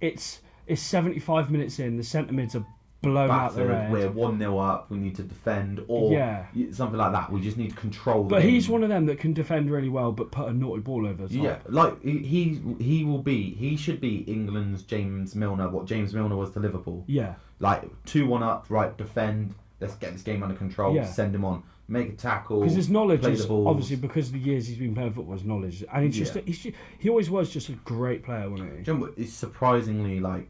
it's 75 minutes in, the centre mids are blown out their head. We're 1-0 up, we need to defend, or something like that. We just need to control the game. He's one of them that can defend really well, but put a naughty ball over the top. Yeah, like he should be England's James Milner, what James Milner was to Liverpool. Yeah. Like 2-1 up, right, defend, let's get this game under control, send him on. Make a tackle. Because his knowledge is obviously because of the years he's been playing football, his knowledge, and he always was just a great player, wasn't he? Do you know what, he's surprisingly like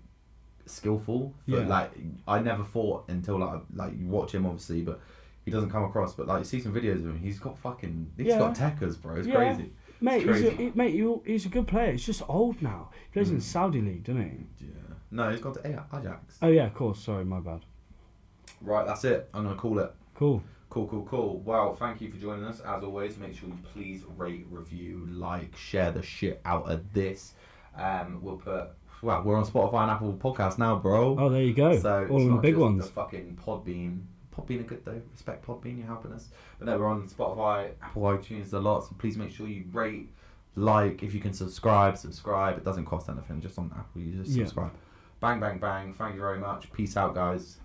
skillful. But like I never thought until like you watch him obviously, but he doesn't come across. But like you see some videos of him, he's got techers, bro. It's crazy. Mate, he's a good player. He's just old now. He plays in the Saudi league, doesn't he? Yeah. No, he's gone to Ajax. Oh yeah, of course. Sorry, my bad. Right, that's it. I'm gonna call it. Cool. Well, thank you for joining us. As always, make sure you please rate, review, like, share the shit out of this. We'll put. Well, we're on Spotify and Apple Podcasts now, bro. Oh, there you go. So all it's in the not big just ones. the fucking Podbean. Podbean are good though. Respect Podbean, you're helping us. But no, we're on Spotify, Apple iTunes a lot. So please make sure you rate, like, if you can subscribe. It doesn't cost anything. Just on Apple, you just subscribe. Bang, bang, bang. Thank you very much. Peace out, guys.